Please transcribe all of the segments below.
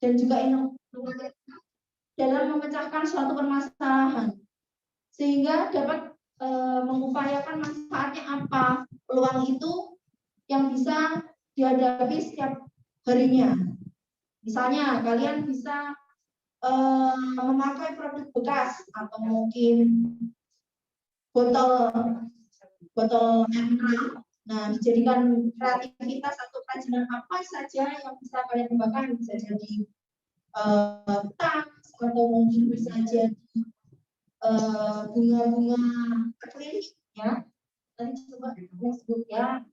dan juga inovatif dalam memecahkan suatu permasalahan, sehingga dapat mengupayakan manfaatnya apa, peluang itu yang bisa dihadapi setiap harinya. Misalnya kalian bisa memakai produk bekas atau mungkin botol air mineral. Nah, dijadikan kreativitas atau kerajinan apa saja yang bisa kalian kembangkan, bisa jadi tas atau mungkin bisa jadi bunga-bunga akrilik ya. Nanti coba disebut ya.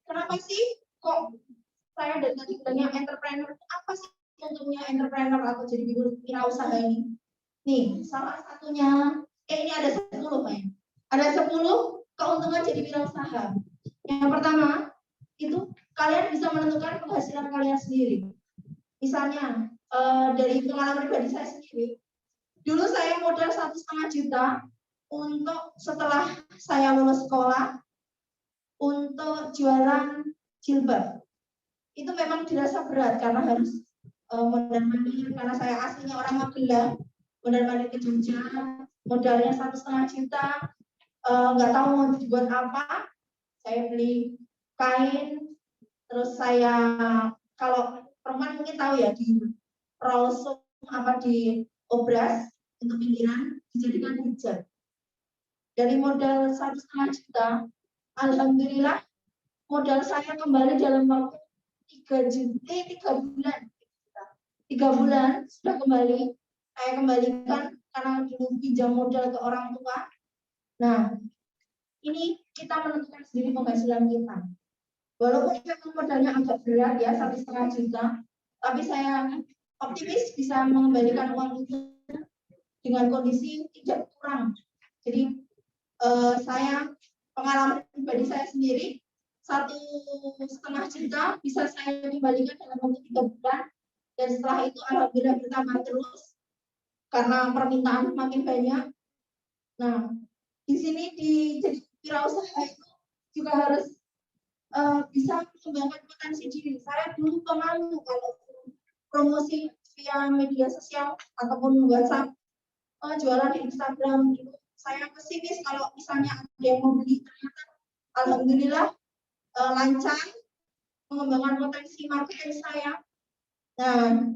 Kenapa sih kok saya dari tadi bilangnya entrepreneur? Apa sih untungnya entrepreneur atau jadi wirausaha ini? Nih, salah satunya, ini ada 10 ya. Ada 10 keuntungan jadi wirausaha. Yang pertama, itu kalian bisa menentukan penghasilan kalian sendiri. Misalnya, dari pengalaman pribadi saya sendiri, dulu saya modal 1,5 juta untuk setelah saya lulus sekolah untuk jualan jilbab. Itu memang dirasa berat karena harus mondar-mandir, karena saya aslinya orang Magelang, mondar-mandir ke Jogja, modalnya 1,5 juta, nggak tahu mau dibuat apa. Saya beli kain, terus saya, kalau perempuan mungkin tahu ya, di rolsum apa di obras untuk pinggiran dijadikan hijab. Dari modal 1,5 juta, alhamdulillah modal saya kembali dalam waktu 3 bulan. 3 bulan sudah kembali. Saya kembalikan karena dulu pinjam modal ke orang tua. Nah, ini kita menentukan sendiri penghasilan kita. Walaupun modalnya agak berat ya, 1,5 juta, tapi saya optimis bisa mengembalikan uang itu dengan kondisi tidak kurang. Jadi saya, pengalaman pribadi saya sendiri, 1,5 juta bisa saya kembalikan dalam waktu 3 bulan, dan setelah itu alhamdulillah bertambah terus karena permintaan makin banyak. Nah, di sini jadi wirausaha itu juga harus bisa mengembangkan potensi diri. Saya dulu pemalu kalau promosi via media sosial ataupun WhatsApp, jualan di Instagram gitu. Saya pesimis kalau misalnya ada yang mau beli, ternyata alhamdulillah lancar mengembangkan potensi marketing saya. Nah,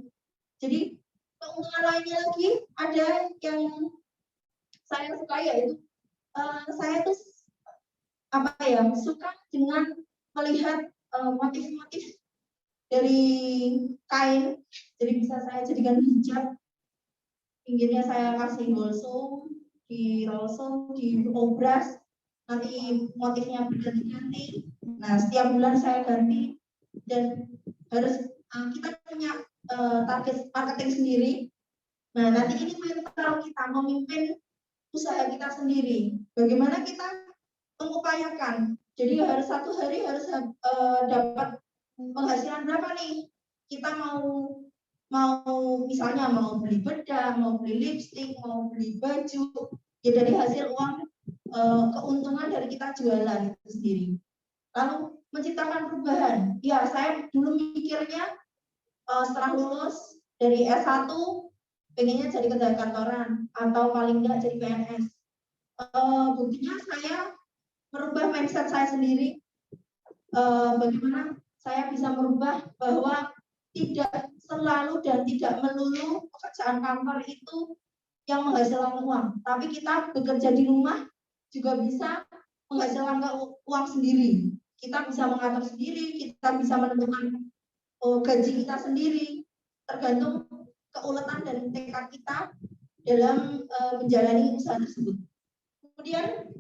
jadi keuntungan lainnya lagi ada yang saya suka, yaitu saya tuh suka dengan melihat motif-motif dari kain. Jadi bisa saya jadikan hijab, pinggirnya saya kasih bolsum, di rolsum, di obras, nanti motifnya berganti-ganti. Nah, setiap bulan saya ganti, dan harus kita punya target marketing sendiri. Nah, nanti ini mental kita memimpin usaha kita sendiri. Bagaimana kita mengupayakan. Jadi harus satu hari harus dapat penghasilan berapa nih? Kita mau misalnya mau beli bedak, mau beli lipstik, mau beli baju, ya dari hasil uang keuntungan dari kita jualan itu sendiri. Lalu menciptakan perubahan. Ya, saya dulu mikirnya setelah lulus dari S1 pengennya jadi kerja kantoran atau paling enggak jadi PNS. Buktinya saya merubah mindset saya sendiri. Bagaimana saya bisa merubah bahwa tidak selalu dan tidak melulu pekerjaan kantor itu yang menghasilkan uang, tapi kita bekerja di rumah juga bisa menghasilkan uang sendiri. Kita bisa mengatur sendiri, kita bisa menentukan gaji kita sendiri, tergantung keuletan dan tekad kita dalam menjalani usaha tersebut. Kemudian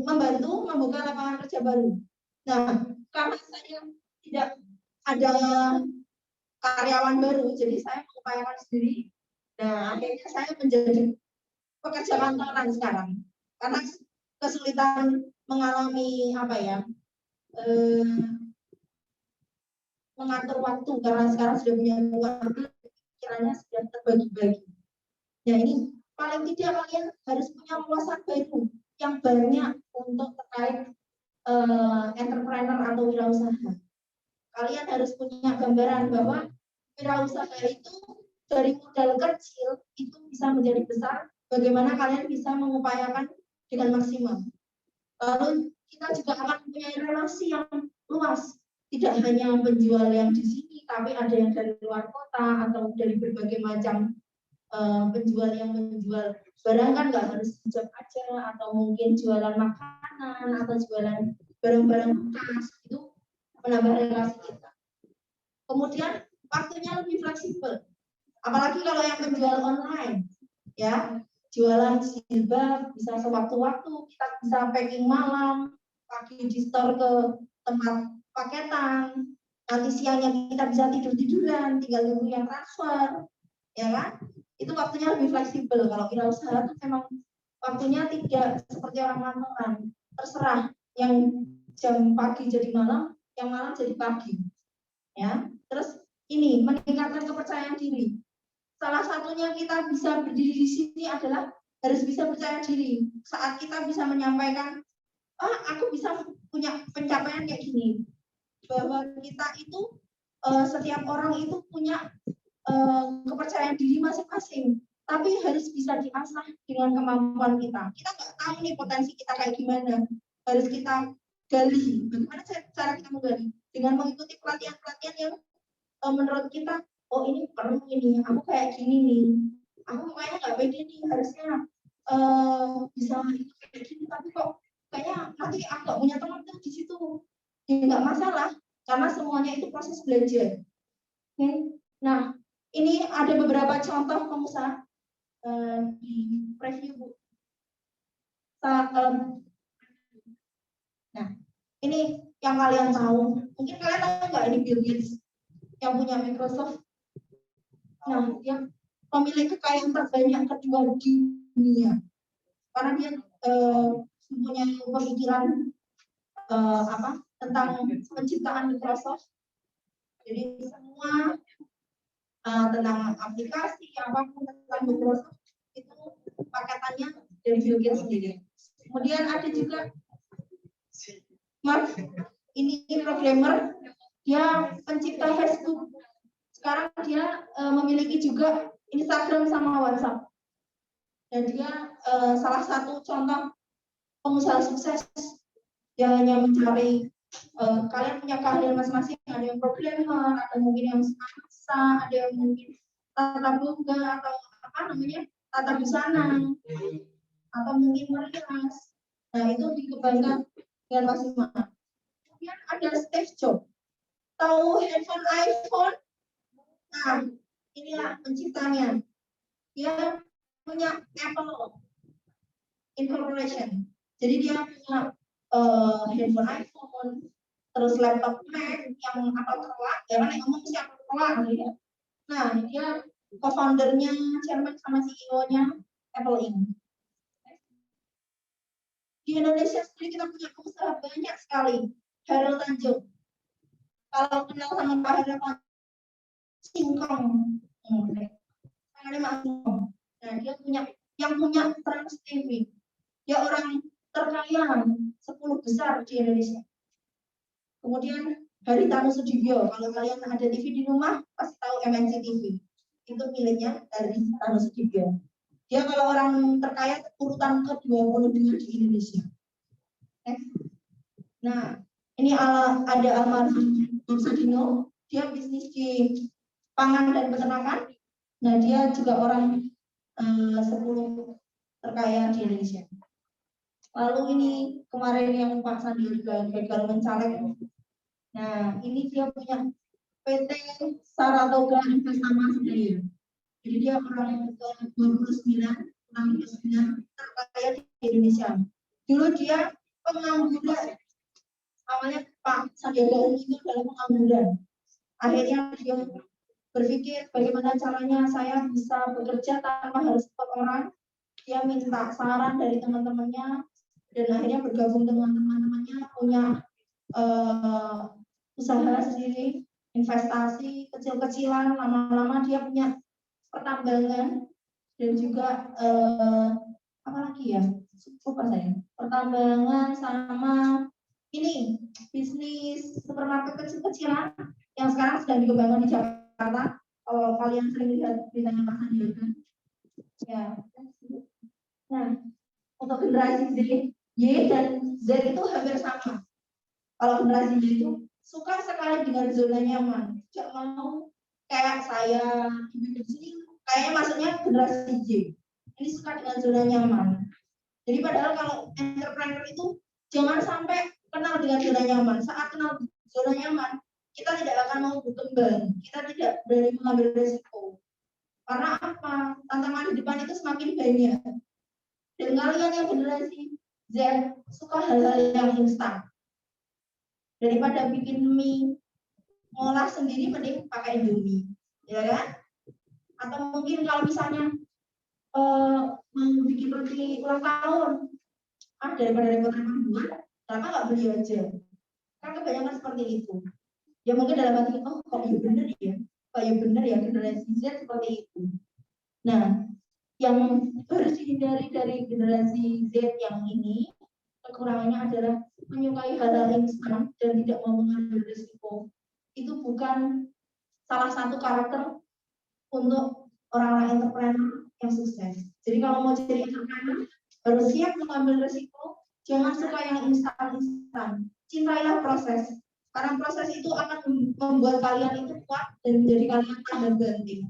membantu membuka lapangan kerja baru. Nah, karena saya tidak ada karyawan baru, jadi saya mengupayakan sendiri. Nah, akhirnya saya menjadi pekerja kantoran sekarang. Karena kesulitan mengalami mengatur waktu, karena sekarang sudah punya keluarga, pikirannya sudah terbagi-bagi. Nah, ini paling tidak kalian harus punya wawasan baru yang banyak untuk terkait entrepreneur atau wirausaha. Kalian harus punya gambaran bahwa wirausaha itu dari modal kecil itu bisa menjadi besar. Bagaimana kalian bisa mengupayakan dengan maksimal. Lalu kita juga akan mempunyai relasi yang luas. Tidak hanya penjual yang di sini, tapi ada yang dari luar kota atau dari berbagai macam penjual yang menjual barang kan nggak harus hijab aja, atau mungkin jualan makanan atau jualan barang-barang bekas, itu menambah relasi kita. Kemudian waktunya lebih fleksibel, apalagi kalau yang menjual online, ya jualan jilbab bisa sewaktu-waktu, kita bisa packing malam, pagi di store ke tempat paketan, nanti siangnya kita bisa tidur-tiduran, tinggal nunggu yang transfer, ya kan? Itu waktunya lebih fleksibel. Kalau wirausaha itu memang waktunya tidak seperti orang kantoran, terserah, yang jam pagi jadi malam, yang malam jadi pagi, ya. Terus ini meningkatkan kepercayaan diri. Salah satunya kita bisa berdiri di sini adalah harus bisa percaya diri. Saat kita bisa menyampaikan, aku bisa punya pencapaian kayak gini, bahwa kita itu setiap orang itu punya kepercayaan diri masing-masing, tapi harus bisa diasah dengan kemampuan kita. Kita nggak tahu nih potensi kita kayak gimana, harus kita gali. Bagaimana cara kita menggali? Dengan mengikuti pelatihan-pelatihan yang menurut kita, oh ini perlu ini, aku kayak gini nih, aku kayaknya nggak pede nih, harusnya bisa itu kayak gini, tapi kok kayaknya nanti aku nggak punya teman tuh di situ. Ya nggak masalah, karena semuanya itu proses belajar. Nah, ini ada beberapa contoh pengusaha di preview, Bu. Nah, ini yang kalian tahu. Mungkin kalian tahu nggak ini Bill Gates yang punya Microsoft. Nah, dia pemilik kekayaan terbanyak kedua di dunia. Karena dia punya pemikiran tentang penciptaan Microsoft. Jadi semua tentang aplikasi apapun tentang Microsoft itu paketannya dari Bill Gates sendiri. Kemudian ada juga Mark, ini programmer, dia pencipta Facebook. Sekarang dia memiliki juga Instagram sama WhatsApp. Dan dia salah satu contoh pengusaha sukses. Dia hanya mencari, kalian punya keahlian masing-masing, ada yang programmer, ada mungkin yang masak, ada yang mungkin tata boga, atau tata busana, atau mungkin merias. Nah, itu dikembangkan dengan maksimal. Kemudian ada Steve Jobs. Tahu handphone iPhone? Nah, inilah penciptanya. Dia punya Apple Incorporation. Jadi dia punya handphone iPhone, terus laptop Mac yang Apple kelak, jangan ngomong siapa kelak gitu. Nah, dia co-foundernya, chairman sama CEO-nya Apple Inc. Di Indonesia sendiri kita punya pengusaha banyak sekali. Hairul Tanjung. Kalau kenal sama Pak Hairul Tanjung, Singkong. Nah, dia punya Trans TV. Dia orang terkaya 10 besar di Indonesia. Kemudian Haritanu Sudibyo, kalau kalian ada TV di rumah pasti tahu MNC TV. Itu miliknya Haritanu Sudibyo. Dia kalau orang terkaya urutan ke-22 di Indonesia. Nah, ini ada almarhum Bob Sadino, dia bisnis di pangan dan peternakan. Nah, dia juga orang 10 terkaya di Indonesia. Lalu ini kemarin yang Pak Sandiaga gagal mencalek. Nah, ini dia punya PT Saratoga Investama sendiri. Jadi dia orang ke-29 terkaya di Indonesia. Dulu dia pengangguran. Awalnya Pak Sandiaga Uno itu adalah pengangguran. Akhirnya dia berpikir bagaimana caranya saya bisa bekerja tanpa harus ikut orang. Dia minta saran dari teman-temannya dan akhirnya bergabung dengan teman-temannya, punya usaha sendiri, investasi kecil-kecilan, lama-lama dia punya pertambangan dan juga apa lagi ya, lupa saya, pertambangan sama ini bisnis supermarket kecil-kecilan yang sekarang sedang dikembangkan di Jakarta. Kalau kalian sering lihat beritanya Mas Sandiaga, ya. Nah, untuk generasi Z, Y dan Z itu hampir sama. Kalau generasi Y itu suka sekali dengan zona nyaman, tidak mau kayak saya di sini. Kayaknya maksudnya generasi Y ini suka dengan zona nyaman. Jadi padahal kalau entrepreneur itu jangan sampai kenal dengan zona nyaman. Saat kenal zona nyaman, kita tidak akan mau berkembang, kita tidak berani mengambil resiko. Karena apa? Tantangan di depan itu semakin banyak. Dan kalian yang generasi Z suka hal-hal yang instan. Daripada bikin mie, ngolah sendiri mending pakai Indomie, ya kan? Atau mungkin kalau misalnya mau bikin roti ulang tahun, daripada repot-repot buat, kenapa nggak beli aja? Kan kebanyakan seperti itu. Ya mungkin dalam hati, oh kok ya bener ya, kok ya bener ya generasi Z seperti itu. Nah, yang harus dihindari dari generasi Z yang ini, kekurangannya adalah menyukai hal-hal instan dan tidak mau mengambil risiko. Itu bukan salah satu karakter untuk orang-orang entrepreneur yang sukses. Jadi kalau mau jadi entrepreneur, harus siap mengambil risiko, jangan suka yang instan-instan. Cintailah proses, karena proses itu akan membuat kalian itu kuat dan menjadi kalian tahan banting.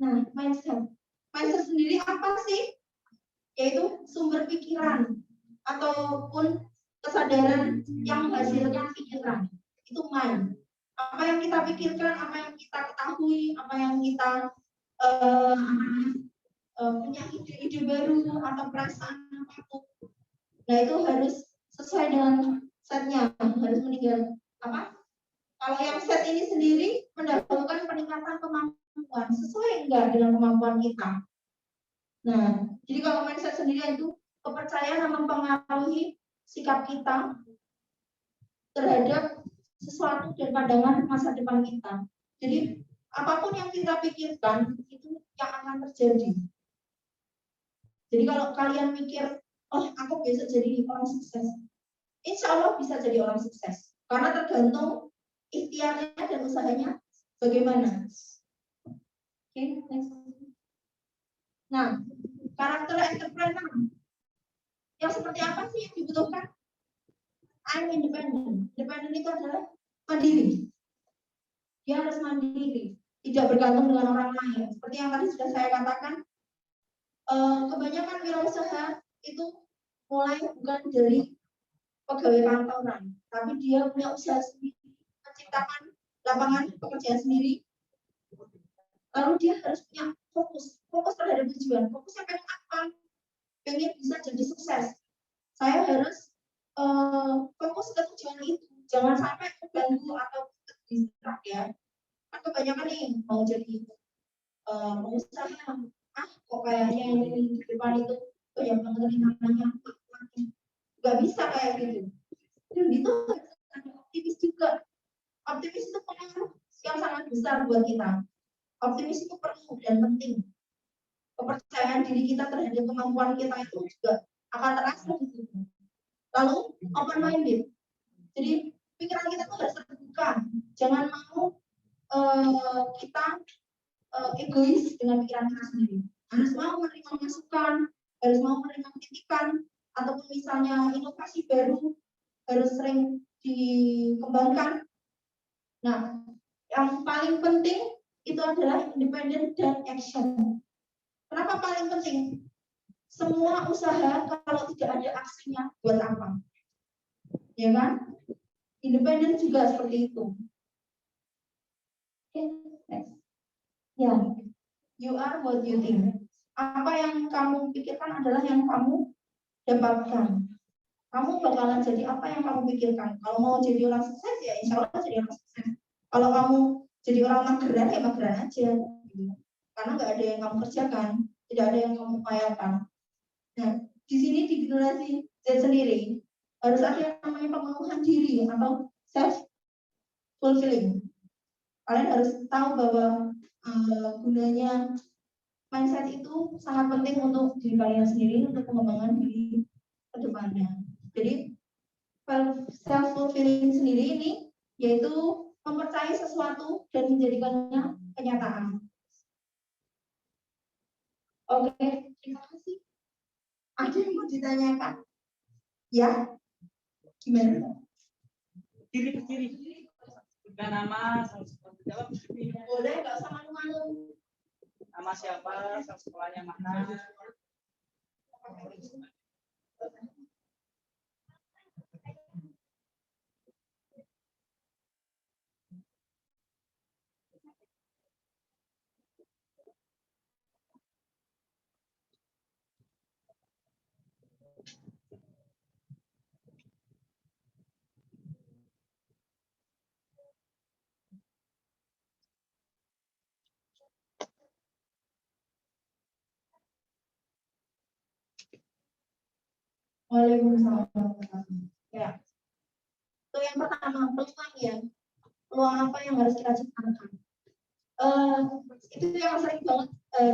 Nah, mindset. Mindset sendiri apa sih? Yaitu sumber pikiran ataupun kesadaran yang menghasilkan pikiran. Itu mind. Apa yang kita pikirkan, apa yang kita ketahui, apa yang kita punya ide-ide baru atau perasaan apapun. Nah, itu harus sesuai dengan setnya, harus meninggal apa? Kalau yang set ini sendiri mendahulukan peningkatan kemampuan, sesuai enggak dengan kemampuan kita. Nah, jadi kalau mindset sendiri itu kepercayaan yang mempengaruhi sikap kita terhadap sesuatu dan pandangan masa depan kita. Jadi apapun yang kita pikirkan itu yang akan terjadi. Jadi kalau kalian mikir, oh aku besok jadi orang sukses, insya Allah bisa jadi orang sukses. Karena tergantung ikhtiarnya dan usahanya bagaimana. Oke, next. Nah, karakter entrepreneur yang seperti apa sih yang dibutuhkan? I'm independent. Independent itu adalah mandiri. Dia harus mandiri, tidak bergantung dengan orang lain. Seperti yang tadi sudah saya katakan, kebanyakan wirausaha itu mulai bukan dari pegawai kantoran, tapi dia punya usaha sendiri, menciptakan lapangan pekerjaan sendiri. Lalu dia harus punya fokus terhadap tujuan. Fokusnya pengen apa? Pengen bisa jadi sukses. Saya harus fokus ke tujuan itu. Jangan sampai terganggu atau terdistract ya. Kan kebanyakan nih mau jadi pengusaha, kok kayaknya yang di depan itu banyak banget namanya nggak bisa kayak gitu. Dan itu ada optimis juga. Optimis itu pengaruh yang sangat besar buat kita. Optimis itu perlu dan penting. Kepercayaan diri kita terhadap kemampuan kita itu juga akan terasa di situ. Lalu open minded. Jadi pikiran kita tuh harus terbuka. Jangan mau kita egois dengan pikiran kita sendiri. Harus mau menerima masukan, harus mau menerima kritikan, ataupun misalnya inovasi baru harus sering dikembangkan. Nah, yang paling penting itu adalah independen dan action. Kenapa paling penting? Semua usaha kalau tidak ada aksinya buat apa? Ya kan? Independen juga seperti itu. Oke, next. Ya, you are what you think. Apa yang kamu pikirkan adalah yang kamu dapatkan. Kamu bakalan jadi apa yang kamu pikirkan. Kalau mau jadi orang sukses ya insya Allah jadi orang sukses. Kalau kamu jadi orang mageran ya mageran aja. Karena nggak ada yang kamu kerjakan, tidak ada yang kamu upayakan. Nah, di sini di generasi Z sendiri harus ada yang namanya pemenuhan diri atau self fulfilling. Kalian harus tahu bahwa gunanya mindset itu sangat penting untuk diri kalian sendiri untuk pengembangan diri ke depannya. Jadi self fulfilling sendiri ini yaitu mempercayai sesuatu dan menjadikannya kenyataan. Oke, terima kasih. Ada yang mau ditanyakan? Ya, gimana? Kiri. Bukan nama, jawab. Boleh, nggak usah malu-malu. Nama siapa, sekolahnya mana? Waalaikumsalam. Ya. Itu yang pertama, peluang ya. Peluang apa yang harus kita ciptakan? Itu yang sering banget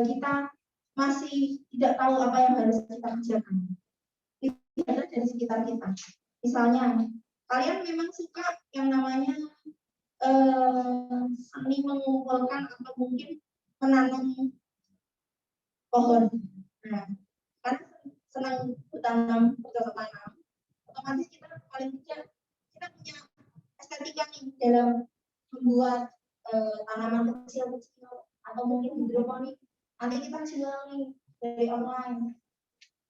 kita masih tidak tahu apa yang harus kita kerjakan. Itu ada dari sekitar kita. Misalnya, kalian memang suka yang namanya seni mengumpulkan atau mungkin menanam pohon. Nah, kan senang bertanam, bercocok tanam. Otomatis kita paling tidak kita punya estetika nih dalam membuat tanaman kecil-kecil atau mungkin hidroponik. Nanti kita jual nih dari online.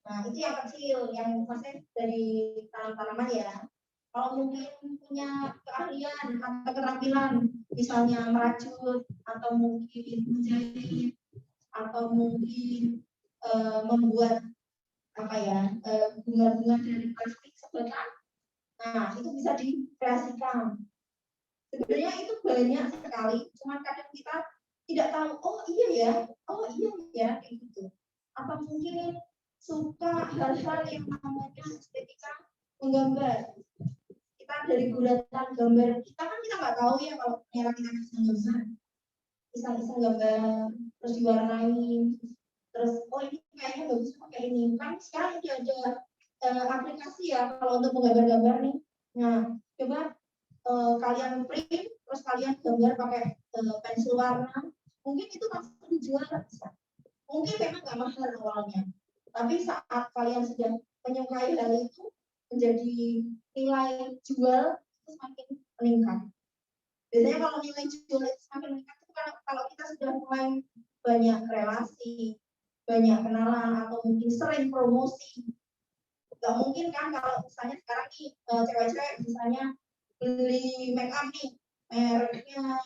Nah, itu yang kecil, yang maksudnya dari tanam-tanaman ya. Kalau mungkin punya keahlian atau keterampilan, misalnya merajut atau mungkin menjahit atau mungkin membuat apa ya bunga-bunga dari plastik sedotan. Nah, itu bisa dikreasikan. Sebenarnya itu banyak sekali, cuma kadang kita tidak tahu. Oh iya ya, kayak gitu. Atau mungkin suka hal-hal yang namanya estetika menggambar. Kita dari bulatan gambar kita kan kita nggak tahu ya kalau ternyata kita bisa iseng-iseng gambar terus diwarnain terus oh ini kayaknya bagus pakai ini kan sekarang udah ada aplikasi ya kalau untuk menggambar-gambar nih. Nah coba kalian print terus kalian gambar pakai pensil warna mungkin itu langsung dijual bisa. Mungkin memang nggak mahal awalnya tapi saat kalian sudah menyukai hal itu menjadi nilai jual itu semakin meningkat. Biasanya kalau nilai jual itu semakin meningkat itu kalau kita sudah mulai banyak relasi, banyak kenalan atau mungkin sering promosi. Gak mungkin kan kalau misalnya sekarang nih cewek-cewek misalnya beli make up nih mereknya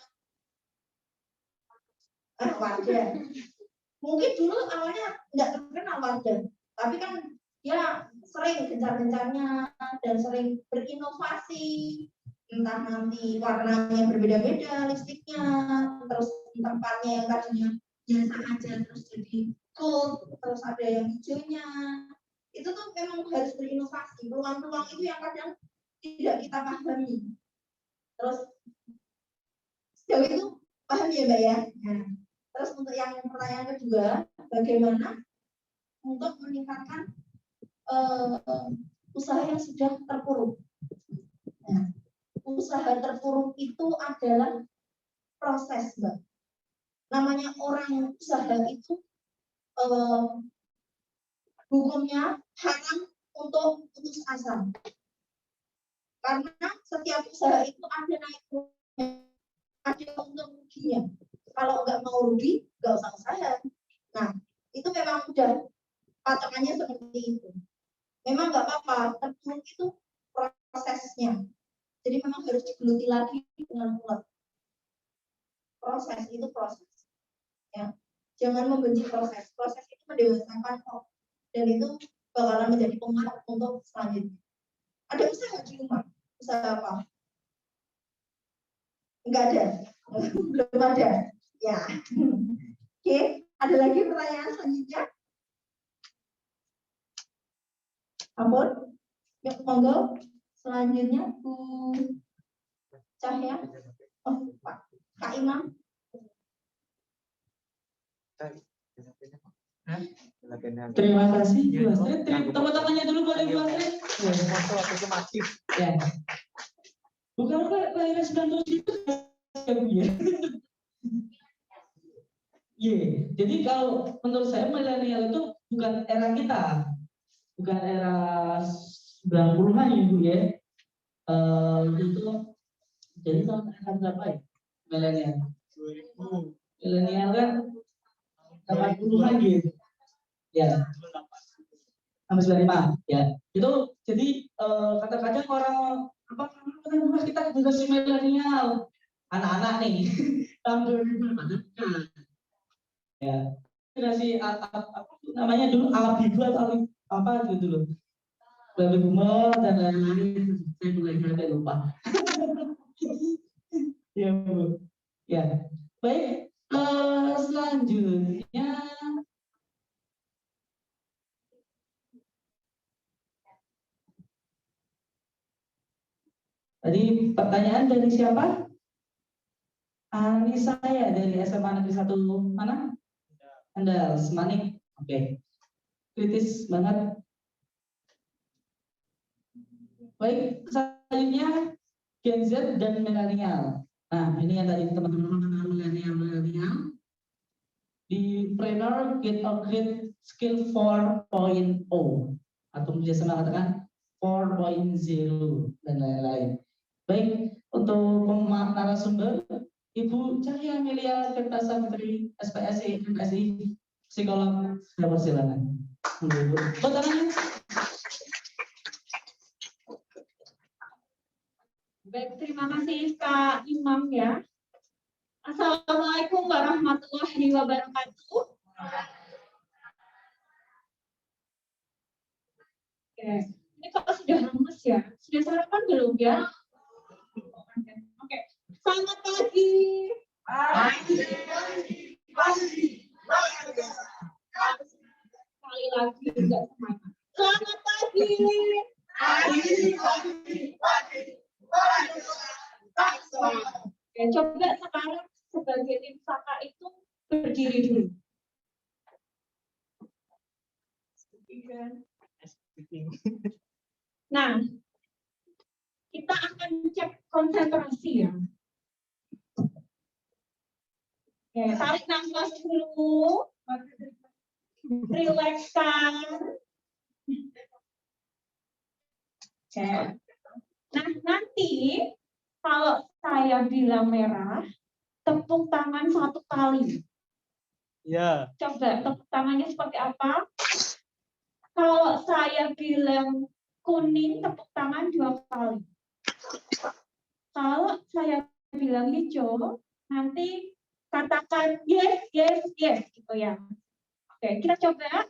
Wardah. Mungkin dulu awalnya nggak terkenal Wardah, tapi kan ya sering gencar-gencarnya dan sering berinovasi, entah nanti warnanya berbeda-beda lipstiknya, terus tempatnya yang tadinya biasa aja terus jadi gold, terus ada yang hijaunya. Itu tuh memang harus berinovasi. Peluang-peluang itu yang kadang tidak kita pahami. Terus sejauh itu paham ya Mbak ya? Nah, terus untuk yang pertanyaan kedua, bagaimana untuk meningkatkan usaha yang sudah terpuruk? Nah, usaha terpuruk itu adalah proses, Mbak. Namanya orang usaha itu hukumnya haram untuk putus asa. Karena setiap usaha itu ada naik turunnya, ada untung ruginya. Kalau nggak mau rugi, nggak usah usaha. Nah, itu memang udah patokannya seperti itu. Memang nggak apa-apa, terpuruk itu prosesnya. Jadi memang harus digeluti lagi dengan kuat. Proses itu proses. Ya. Jangan membenci proses. Proses itu mendewasakan kok. Dan itu bakalan menjadi pengaruh untuk selanjutnya. Ada usaha di rumah? Usaha apa? Enggak ada. Belum ada. Ya. Oke, ada lagi pertanyaan selanjutnya? Ampun. Yuk, monggo. Selanjutnya Bu Cahya. Oh, Pak Imam. Terima kasih Bu Astrid. Tepuk tangannya dulu boleh Bu Astrid. Ya. Bukan kelahiran 97 itu ya Bu ya. Iya, jadi kalau menurut saya milenial itu bukan era kita, bukan era 90-an ya Bu ya. Itu jadi tahun berapa ya? Milenial. 2000. Milenial kan 80-an gitu. Ya, sampai 95. Ya, itu jadi kadang-kadang orang apa kita generasi milenial, anak-anak nih tahun 2000 ya generasi apa namanya dulu Abibu atau apa gitu loh, baby boomer dan lain-lain, saya mulai sampai lupa. Ya Bu, ya baik, selanjutnya tadi pertanyaan dari siapa? Saya dari SMA Negeri 1 mana? Anda Semanik, oke. Kritis banget. Baik, selanjutnya Gen Z dan milenial. Nah, ini yang tadi teman-teman kenal milenial. Di Trainer Get a Great Skill 4.0 atau biasa mengatakan 4.0 dan lain-lain. Baik, untuk narasumber Ibu Cahya Amelia Tirta Safitri, SPSI, MSI, psikolog, saya persilakan. Baik, terima kasih Kak Imam ya. Assalamualaikum warahmatullahi wabarakatuh. Oke, ini kalau sudah lemes ya, sudah sarapan belum ya? Oke, selamat pagi. Sekali lagi enggak semangat. Selamat pagi. Oke, coba sekarang sebagai tim Saka itu berdiri dulu. Nah, kita akan cek konsentrasi ya. Oke, tarik nafas dulu. Rilekskan. Oke. Nah, nanti kalau saya bilang merah, tepuk tangan 1 kali. Ya. Coba tepuk tangannya seperti apa? Kalau saya bilang kuning, tepuk tangan 2 kali. Kalau saya bilang hijau, nanti katakan yes, yes, yes, gitu ya. Oke, kita coba.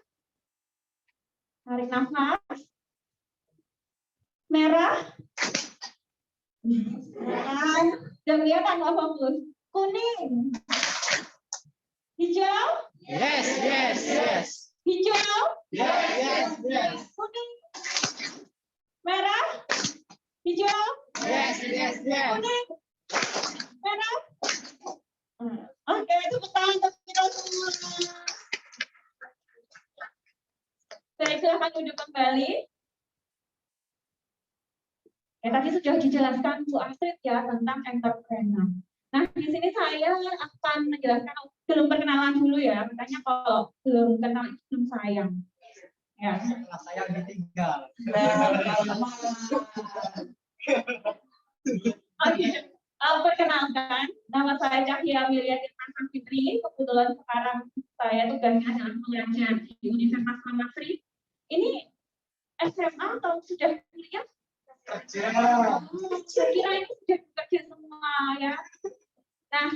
Tarik nafas. Merah. Dan kelihatan nggak fokus. Kuning. Hijau. Yes, yes, yes. Hijau. Yes, yes, yes. Kuning. Merah. Hijau. Yes, yes, yes. Kuning. Merah. Oke, tepuk tangan untuk kita semua. Baik, silakan duduk kembali. Ya, tadi sudah dijelaskan Bu Astrid ya tentang entrepreneur. Nah, di sini saya akan menjelaskan, belum perkenalan dulu ya, makanya kalau belum kenal itu belum sayang. Ya. Saya ditinggal. Oke, perkenalkan, nama saya Cahya Amelia Tirta Safitri. Kebetulan sekarang saya tugasnya adalah mengajar di Universitas Muhammad Sri. Ini SMA atau sudah kuliah? Saya kira ini sudah bekerja semua ya. Nah,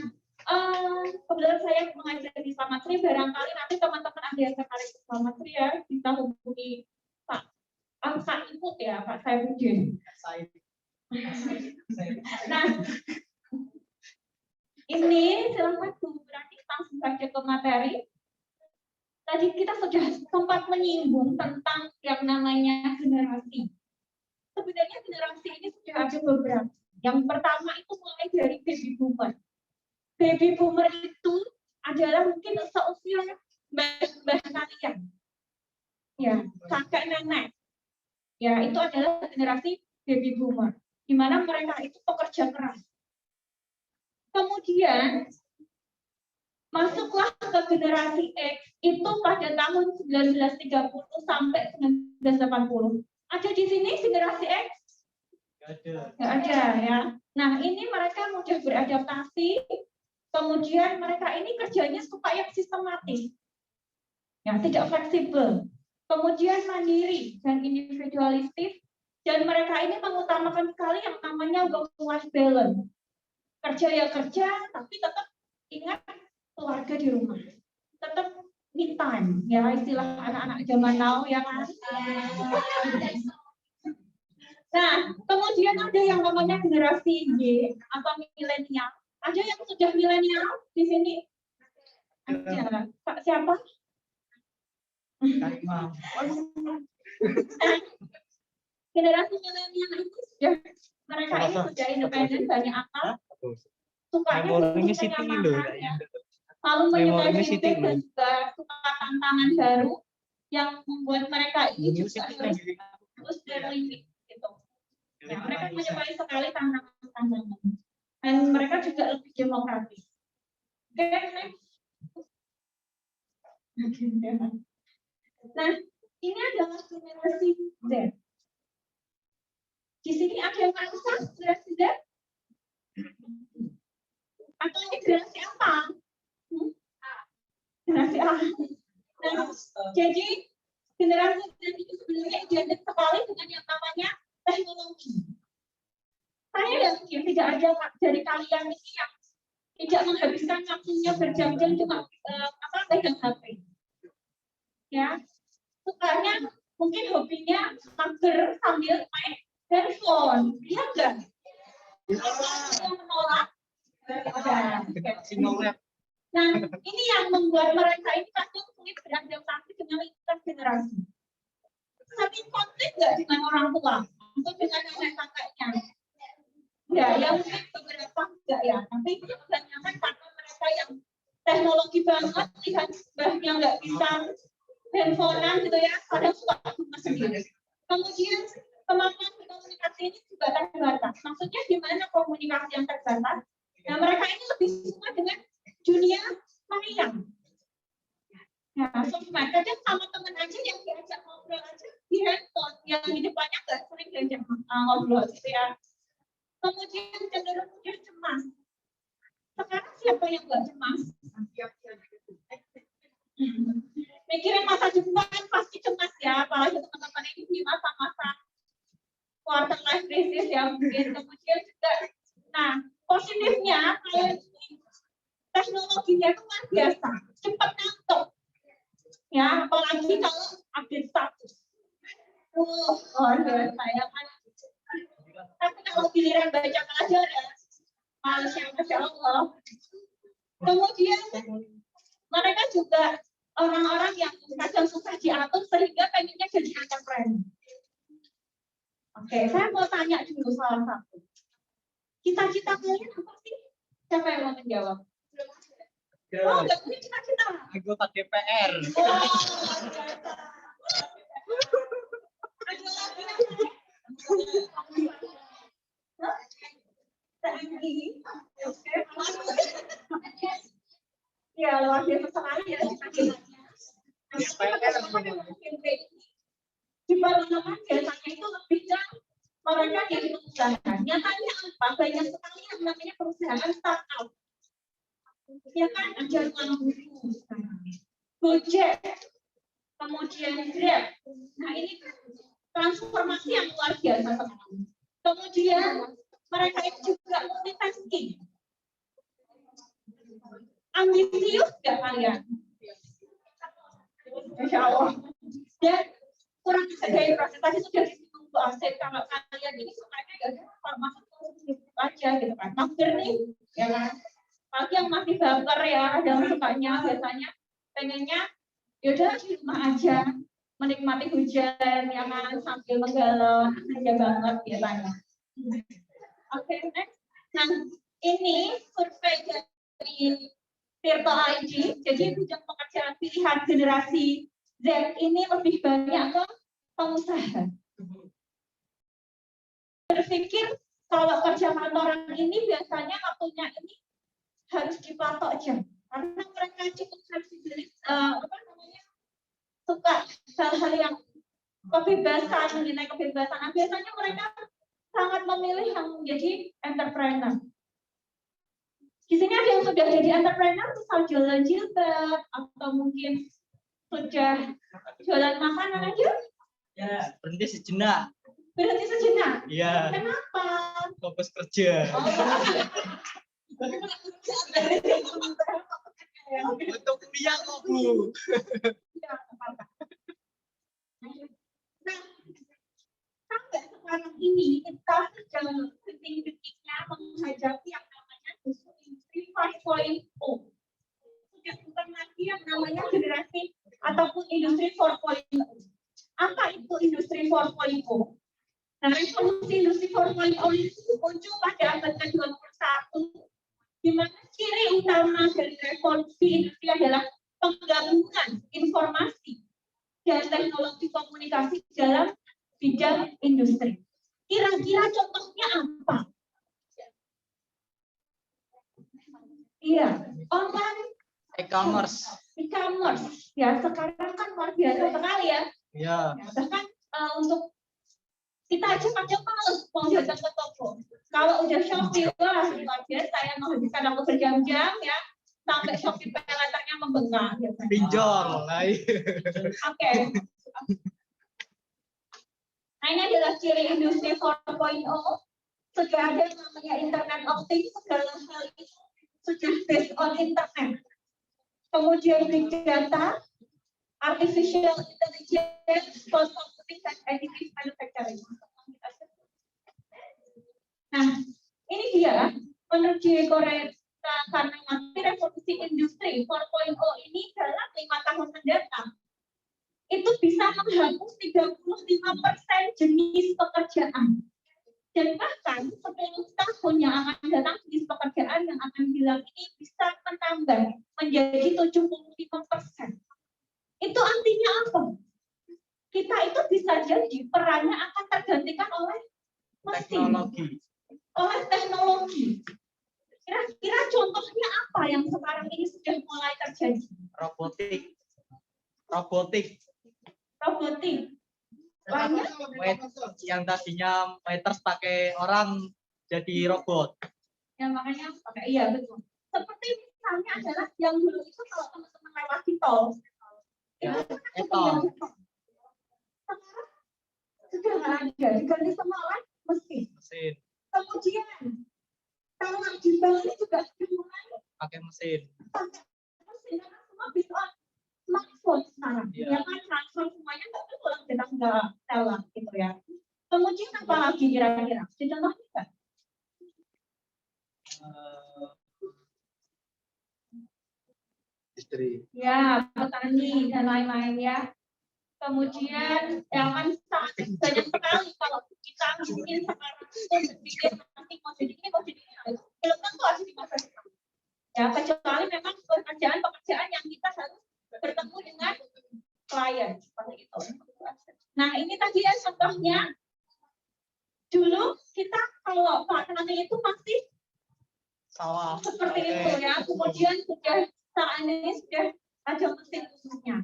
kebetulan saya mengajar di Selamat Sri, barangkali nanti teman-teman ada yang tertarik di Selamat Sri ya, bisa hubungi Pak Imut ya, Pak Saifudin. Nah, ini silakan Bu Berani langsung saja ke materi. Tadi kita sudah sempat menyinggung tentang yang namanya generasi. Sebenarnya generasi ini sudah ada beberapa. Yang pertama itu mulai dari baby boomer. Baby boomer itu adalah mungkin seusia mbah kalian. Ya, kakek nenek. Ya, itu adalah generasi baby boomer. di mana mereka itu pekerja keras. Kemudian masuklah ke generasi X itu pada tahun 1930 sampai 1980. Ada di sini generasi X? Nggak ada ya. Nah, ini mereka mudah beradaptasi. Kemudian mereka ini kerjanya suka yang sistematis, yang tidak fleksibel. Kemudian mandiri dan individualistis. Dan mereka ini mengutamakan sekali yang namanya work-life balance. Kerja ya kerja, tapi tetap ingat keluarga di rumah. Tetap me time, ya istilah anak-anak zaman now ya kan. Nah, kemudian ada yang namanya generasi Y atau milenial. Ada yang sudah milenial di sini? Ada. Pak siapa? Generasi milenial itu sudah mereka ini sudah independen, banyak akal, sukanya lalu menyukai fintech dan juga suka tantangan baru yang membuat mereka ini juga harus berlimit gitu. Ya, mereka menyukai sekali tantangan-tantangan dan mereka juga lebih demokratis. Oke, next. Nah, ini adalah generasi Z. Di sini ada yang merasa generasi Z? Atau ini generasi apa? Generasi A. Nah, jadi generasi Z itu sebenarnya identik sekali dengan yang namanya teknologi. Saya yakin tidak ada dari kalian ini yang tidak menghabiskan waktunya berjam-jam cuma pegang HP. Ya, sukanya mungkin hobinya mager sambil main handphone, iya enggak? Yang menolak. Nah, ini yang membuat mereka ini kadang sulit beradaptasi dengan lintas generasi. Sering konflik nggak dengan orang tua atau dengan kakak-kakaknya? Ya, yang mungkin beberapa enggak ya, tapi kebanyakan karena mereka yang teknologi banget, lihat mbahnya nggak bisa handphonean gitu ya, kadang suka cuma sendiri. Kemudian kemampuan komunikasi ini juga terbatas. Maksudnya gimana komunikasi yang terbatas? Nah, mereka ini lebih suka dengan dunia maya. Nah, sosmed kadang sama teman aja yang diajak ngobrol aja di handphone, yang di depannya nggak sering diajak ngobrol gitu ya. Kemudian cenderung dia cemas. Sekarang siapa yang nggak cemas? Mikirin masa depan pasti cemas ya, apalagi teman-teman ini di masa-masa quarter life crisis ya mungkin. Kemudian juga, nah positifnya kalau teknologinya itu luar biasa, cepat nangkep. Ya, apalagi kalau update status. Luar biasa ya kan. Tapi kalau giliran baca pelajaran, males ya, Masya Allah. Kemudian mereka juga orang-orang yang kadang susah diatur sehingga pengennya jadi entrepreneur. Oke, saya mau tanya dulu salah satu. Cita-cita kalian apa sih? Siapa yang mau menjawab? Oh, nggak punya cita-cita. Anggota DPR. Ada lagi yang ya luar biasa sekali ya di mana-mana biasanya itu lebih ke mereka jadi pengusaha. Nyatanya apa? Banyak sekali yang namanya perusahaan startup. Ya kan, ada Lamborghini, Gojek, kemudian Grab. Nah ini transformasi yang luar biasa sekali. Kemudian mereka itu juga multitasking. Ambisius nggak kalian? Insya Allah. Dan kurang bisa dari presentasi sudah disinggung Bu Asep, kalau kalian ini sukanya ya masuk aja gitu kan. Mager nih, ya kan? Bagi yang masih baper ya, ada yang sukanya biasanya pengennya yaudah di rumah aja, menikmati hujan, ya kan, sambil menggalau, aja banget biasanya. Oke, next. Nah, ini survei dari Tirto ID, jadi bidang pekerjaan pilihan generasi Z ini lebih banyak ke pengusaha. Berpikir Kalau kerja kantoran ini biasanya waktunya ini harus dipatok jam karena mereka cukup fleksibel, suka hal-hal yang kebebasan, mengenai kebebasan. Nah, biasanya mereka sangat memilih yang menjadi entrepreneur. Di sini ada yang sudah jadi entrepreneur, misal jualan jilbab atau mungkin sudah jualan makanan aja. Ya, berhenti sejenak. Berhenti sejenak. Iya. Kenapa? Fokus kerja. Untuk kuliah kok, Bu. Nah, sampai sekarang ini kita sedang genting-gentingnya menghadapi yang namanya industri 5.0. Sudah bukan lagi yang namanya generasi ataupun industri 4.0. Apa itu industri 4.0? Nah, revolusi industri 4.0 itu muncul pada abad ke-21, di mana ciri utama dari revolusi industri adalah penggabungan informasi dan teknologi komunikasi dalam bidang industri. Kira-kira contohnya apa? Iya, online E-commerce. e-commerce. Ya, sekarang kan luar biasa sekali ya. Iya. Bahkan untuk kita aja kadang males mau datang ke toko. Kalau udah Shopee, wah luar biasa ya, menghabiskan waktu berjam-jam ya, sampai Shopee pay-laternya membengkak. Pinjol. Oke. Nah, ini adalah ciri industri 4.0. Sudah ada yang namanya Internet of Things, segala hal itu sudah based on internet. Kemudian big data, artificial intelligence, cloud computing, dan additive manufacturing. Nah, ini dia menurut Korea, karena nanti revolusi industri 4.0 ini dalam 5 tahun mendatang itu bisa menghapus 35% jenis pekerjaan. Dan bahkan 10 tahun yang akan datang jenis pekerjaan yang akan hilang ini bisa menambah menjadi 75%. Itu artinya apa? Kita itu bisa jadi perannya akan tergantikan oleh mesin, oleh teknologi. Kira-kira contohnya apa yang sekarang ini sudah mulai terjadi? Robotik. Banyak yang tadinya waiters pakai orang jadi robot. Ya makanya pakai, iya betul. Seperti misalnya adalah yang dulu itu kalau teman-teman lewat di tol, Ya, itu sekarang sudah nggak ada, diganti semua oleh mesin. Kemudian kalau di bank ini juga sudah mulai pakai mesin. Karena semua bisa smartphone sekarang. Ya kan transfer semuanya nggak pulang datang ke dalam gitu ya. Kemudian apa lagi kira-kira? Contohnya nggak? Istri. Ya, petani dan lain-lain ya. Kemudian yang kan sangat banyak sekali kalau kita mungkin sekarang itu berpikir nanti mau jadi ini, belum tentu harus di masa depan. Ya, kecuali memang pekerjaan yang kita harus bertemu dengan klien seperti itu. Nah, ini tadi ya contohnya. Dulu kita kalau petani itu masih sawah seperti itu ya. Kemudian sudah saat ini sudah ada mesin khususnya.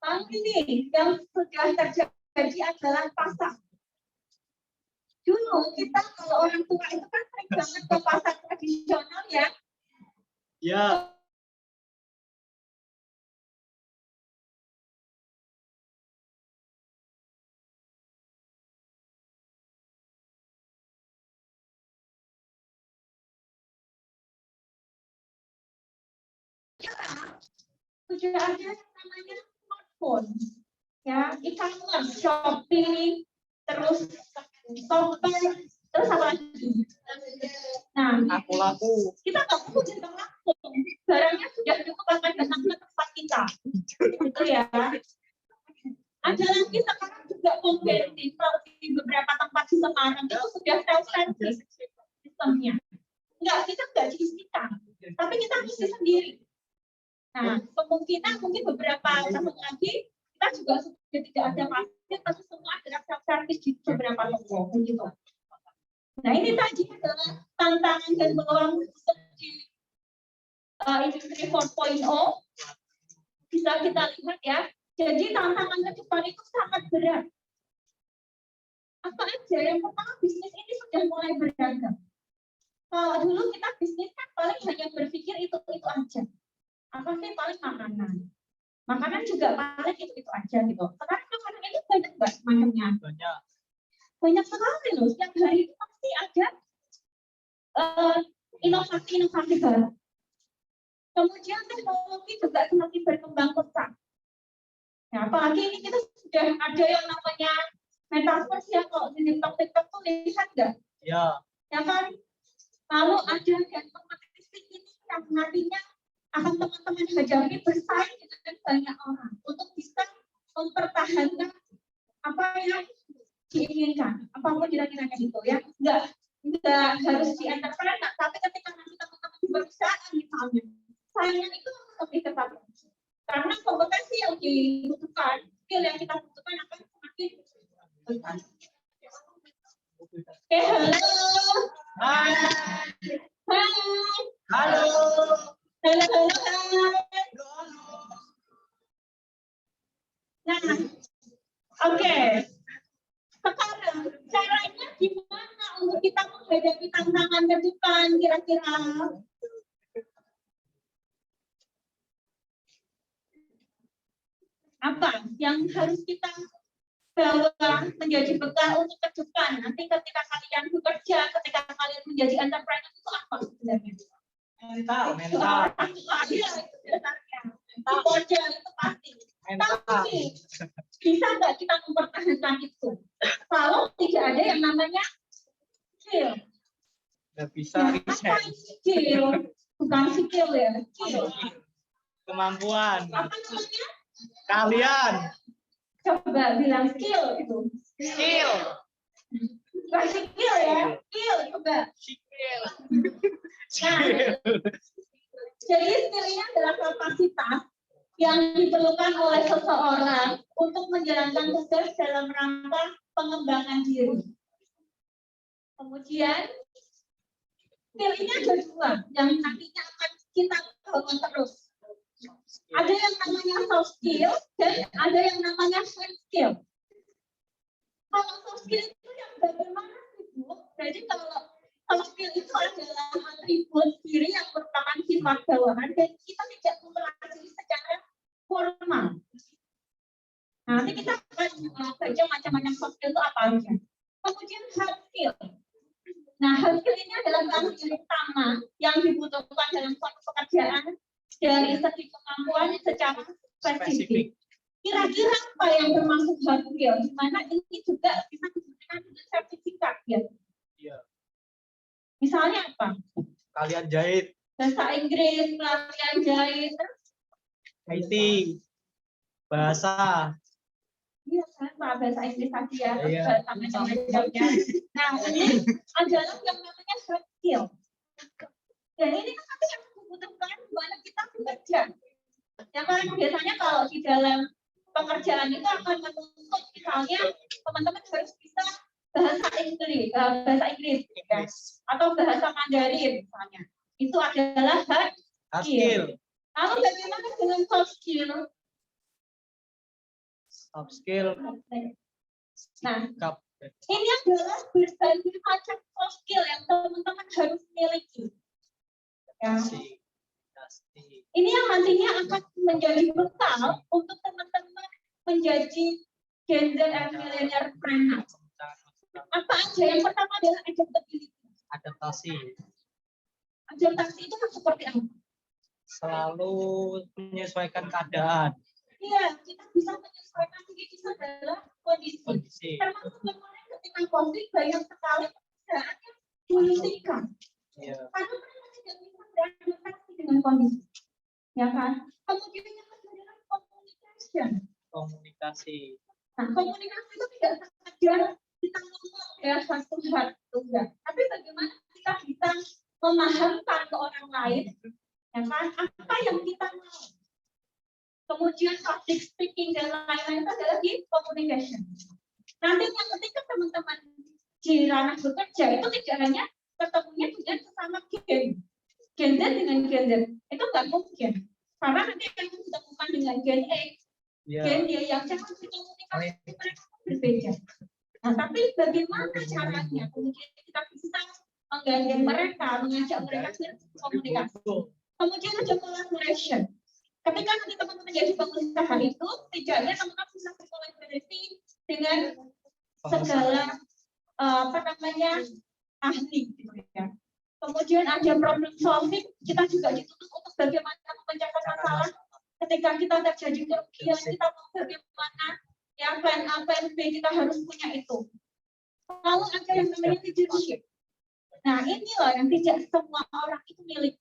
Lalu ini yang sudah terjadi adalah pasar. Dulu kita kalau orang tua itu kan sering banget ke pasar tradisional ya. Ya. Sudah ada yang namanya smartphone, ya, e-commerce, Shopee, terus Shopee, terus apa lagi? Nah, laku. Kita nggak perlu datang langsung, barangnya sudah cukup akan datang ke tempat kita, gitu ya. Ada lagi sekarang juga pom bensin, kalau di beberapa tempat di Semarang itu sudah self-service sistemnya. Kita nggak disita, tapi kita mesti sendiri. Nah, kemungkinan mungkin beberapa tahun lagi kita juga sudah tidak ada pasir, tapi semua adalah self-service di beberapa toko, begitu. Nah, ini tadi adalah tantangan dan peluang untuk di industri 4.0. Bisa kita lihat ya. Jadi tantangan ke depan itu sangat berat. Apa aja? Yang pertama, bisnis ini sudah mulai beragam. Kalau dulu kita bisnis kan paling hanya berpikir itu aja. Apa sih paling makanan? Makanan juga paling itu aja gitu. Sekarang makanan itu banyak banget macamnya. Banyak sekali loh. Setiap hari itu pasti ada inovasi-inovasi baru. Kemudian teknologi juga semakin berkembang pesat. Nah, apalagi ini kita sudah ada yang namanya metaverse ya, kalau di TikTok tuh lihat nggak? Ya. Ya kan? Lalu ada yang kompetisi ini yang nantinya akan teman-teman hadapi bersaing dengan banyak orang untuk bisa mempertahankan apa yang diinginkan, apapun kira-kira itu ya. Nggak harus di entrepreneur, tapi ketika nanti teman-teman di perusahaan misalnya, saingan itu lebih ketat. Karena kompetensi yang dibutuhkan, skill yang kita butuhkan akan semakin besar. Oke, halo. Hai. Hai. Halo. Halo. Nah, oke. Sekarang caranya gimana untuk kita menghadapi tantangan ke depan kira-kira? Apa yang harus kita bawa menjadi bekal untuk ke depan? Nanti ketika kalian bekerja, ketika kalian menjadi entrepreneur itu apa sebenarnya? Mental. Itu aja, itu pasti. Tapi bisa nggak kita mempertahankan itu? Kalau tidak ada yang namanya skill. Nggak bisa Apa skill? Bukan skill ya, skill. Kemampuan. Apa namanya? Kalian. Coba bilang skill itu. Skill. Bukan skill ya, skill coba. Skill. Nah, jadi skill ini adalah kapasitas yang diperlukan oleh seseorang untuk menjalankan tugas dalam rangka pengembangan diri. Kemudian, skill ini ada dua yang nantinya akan kita bangun terus. Ada yang namanya soft skill dan ada yang namanya hard skill. Kalau soft skill itu yang bagaimana sih, Bu? Jadi kalau soft skill itu adalah atribut diri yang merupakan sifat bawahan dan kita tidak mempelajari secara formal. Nanti kita akan baca macam-macam soft skill itu apa aja. Kemudian hard skill. Nah, hard skill ini adalah bahan utama yang dibutuhkan dalam suatu pekerjaan dari segi kemampuan secara spesifik. Kira-kira apa yang termasuk hard skill? Di mana ini juga bisa diberikan dengan sertifikat ya. Iya. Misalnya apa? Kalian jahit. Bahasa Inggris, pelatihan jahit, IT. Bahasa. iya kan, Pak, bahasa Inggris tadi ya, Iya. bahasa macam-macamnya. Nah, ini adalah yang namanya hard skill. Dan ini kan nanti yang dibutuhkan mana kita bekerja. Ya kan, biasanya kalau di dalam pekerjaan itu akan menuntut misalnya teman-teman harus bisa bahasa Inggris ya, atau bahasa Mandarin misalnya. Itu adalah hard skill. Lalu bagaimana dengan soft skill? Soft skill. Nah, Sikap. ini adalah berbagai macam soft skill yang teman-teman harus miliki. Ya. Ini yang nantinya akan menjadi bekal untuk teman-teman menjadi Gen Z and millennial. Apa aja? Yang pertama adalah adaptability. Adaptasi. Adaptasi itu kan seperti apa? Selalu menyesuaikan keadaan. Iya, kita bisa menyesuaikan diri kita dalam kondisi. Termasuk kemarin ketika COVID banyak sekali pekerjaan yang diungsikan. Iya. Karena mereka tidak bisa beradaptasi dengan kondisi. Ya kan? Kemudian yang kedua adalah komunikasi. Nah, komunikasi itu tidak sekedar kita ngomong ya satu enggak. Tapi bagaimana kita bisa memahamkan ke orang lain, ya kan? Apa yang kita mau. Kemudian public speaking dan lain-lain itu adalah di communication. Nanti yang ketika teman-teman di ranah bekerja itu tidak hanya ketemunya dengan sesama gen Z dengan gen Z, itu nggak mungkin karena nanti yang ditemukan dengan gen X, gen Y yang cara komunikasi mereka berbeda. Nah, tapi bagaimana caranya kemudian kita bisa menggandeng mereka, mengajak mereka berkomunikasi. Kemudian ada collaboration. Ketika nanti teman-teman jadi pengusaha itu, tidaknya teman-teman bisa berkolaborasi dengan segala ahli gitu ya. Kemudian ada problem solving, kita juga dituntut untuk bagaimana memecahkan masalah. Ketika kita terjadi kerugian, kita mau bagaimana ya plan A, plan B, kita harus punya itu. Lalu ada yang namanya leadership. Nah, inilah yang tidak semua orang itu milik.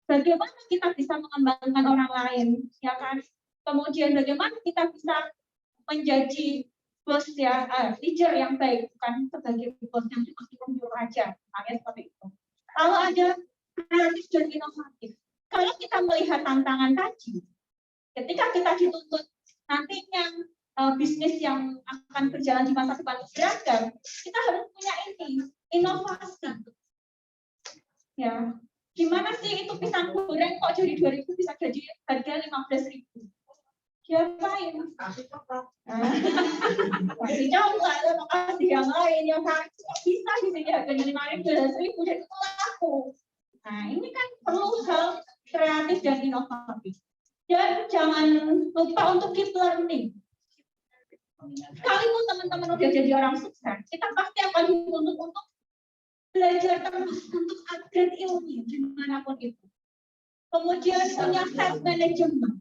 Bagaimana kita bisa mengembangkan orang lain, ya kan? Kemudian bagaimana kita bisa menjadi bos ya, leader yang baik, bukan sebagai bos yang cuma menyuruh aja, misalnya seperti itu. Lalu ada kreatif dan inovatif. Kalau kita melihat tantangan tadi, ketika kita dituntut nantinya bisnis yang akan berjalan di masa depan beragam, kita harus punya ini, inovasi. Ya, gimana sih itu pisang goreng kok jadi 2.000 bisa jadi harga 15.000? Diapain? Kasih coba, atau kasih yang lain yang bisa di sini harganya 15.000 dan itu laku. Nah, ini kan perlu hal kreatif dan inovatif. Dan jangan lupa untuk keep learning. Sekalipun teman-teman udah jadi orang sukses, kita pasti akan dituntut untuk belajar terus, untuk upgrade ilmu dimanapun itu. Kemudian punya self management.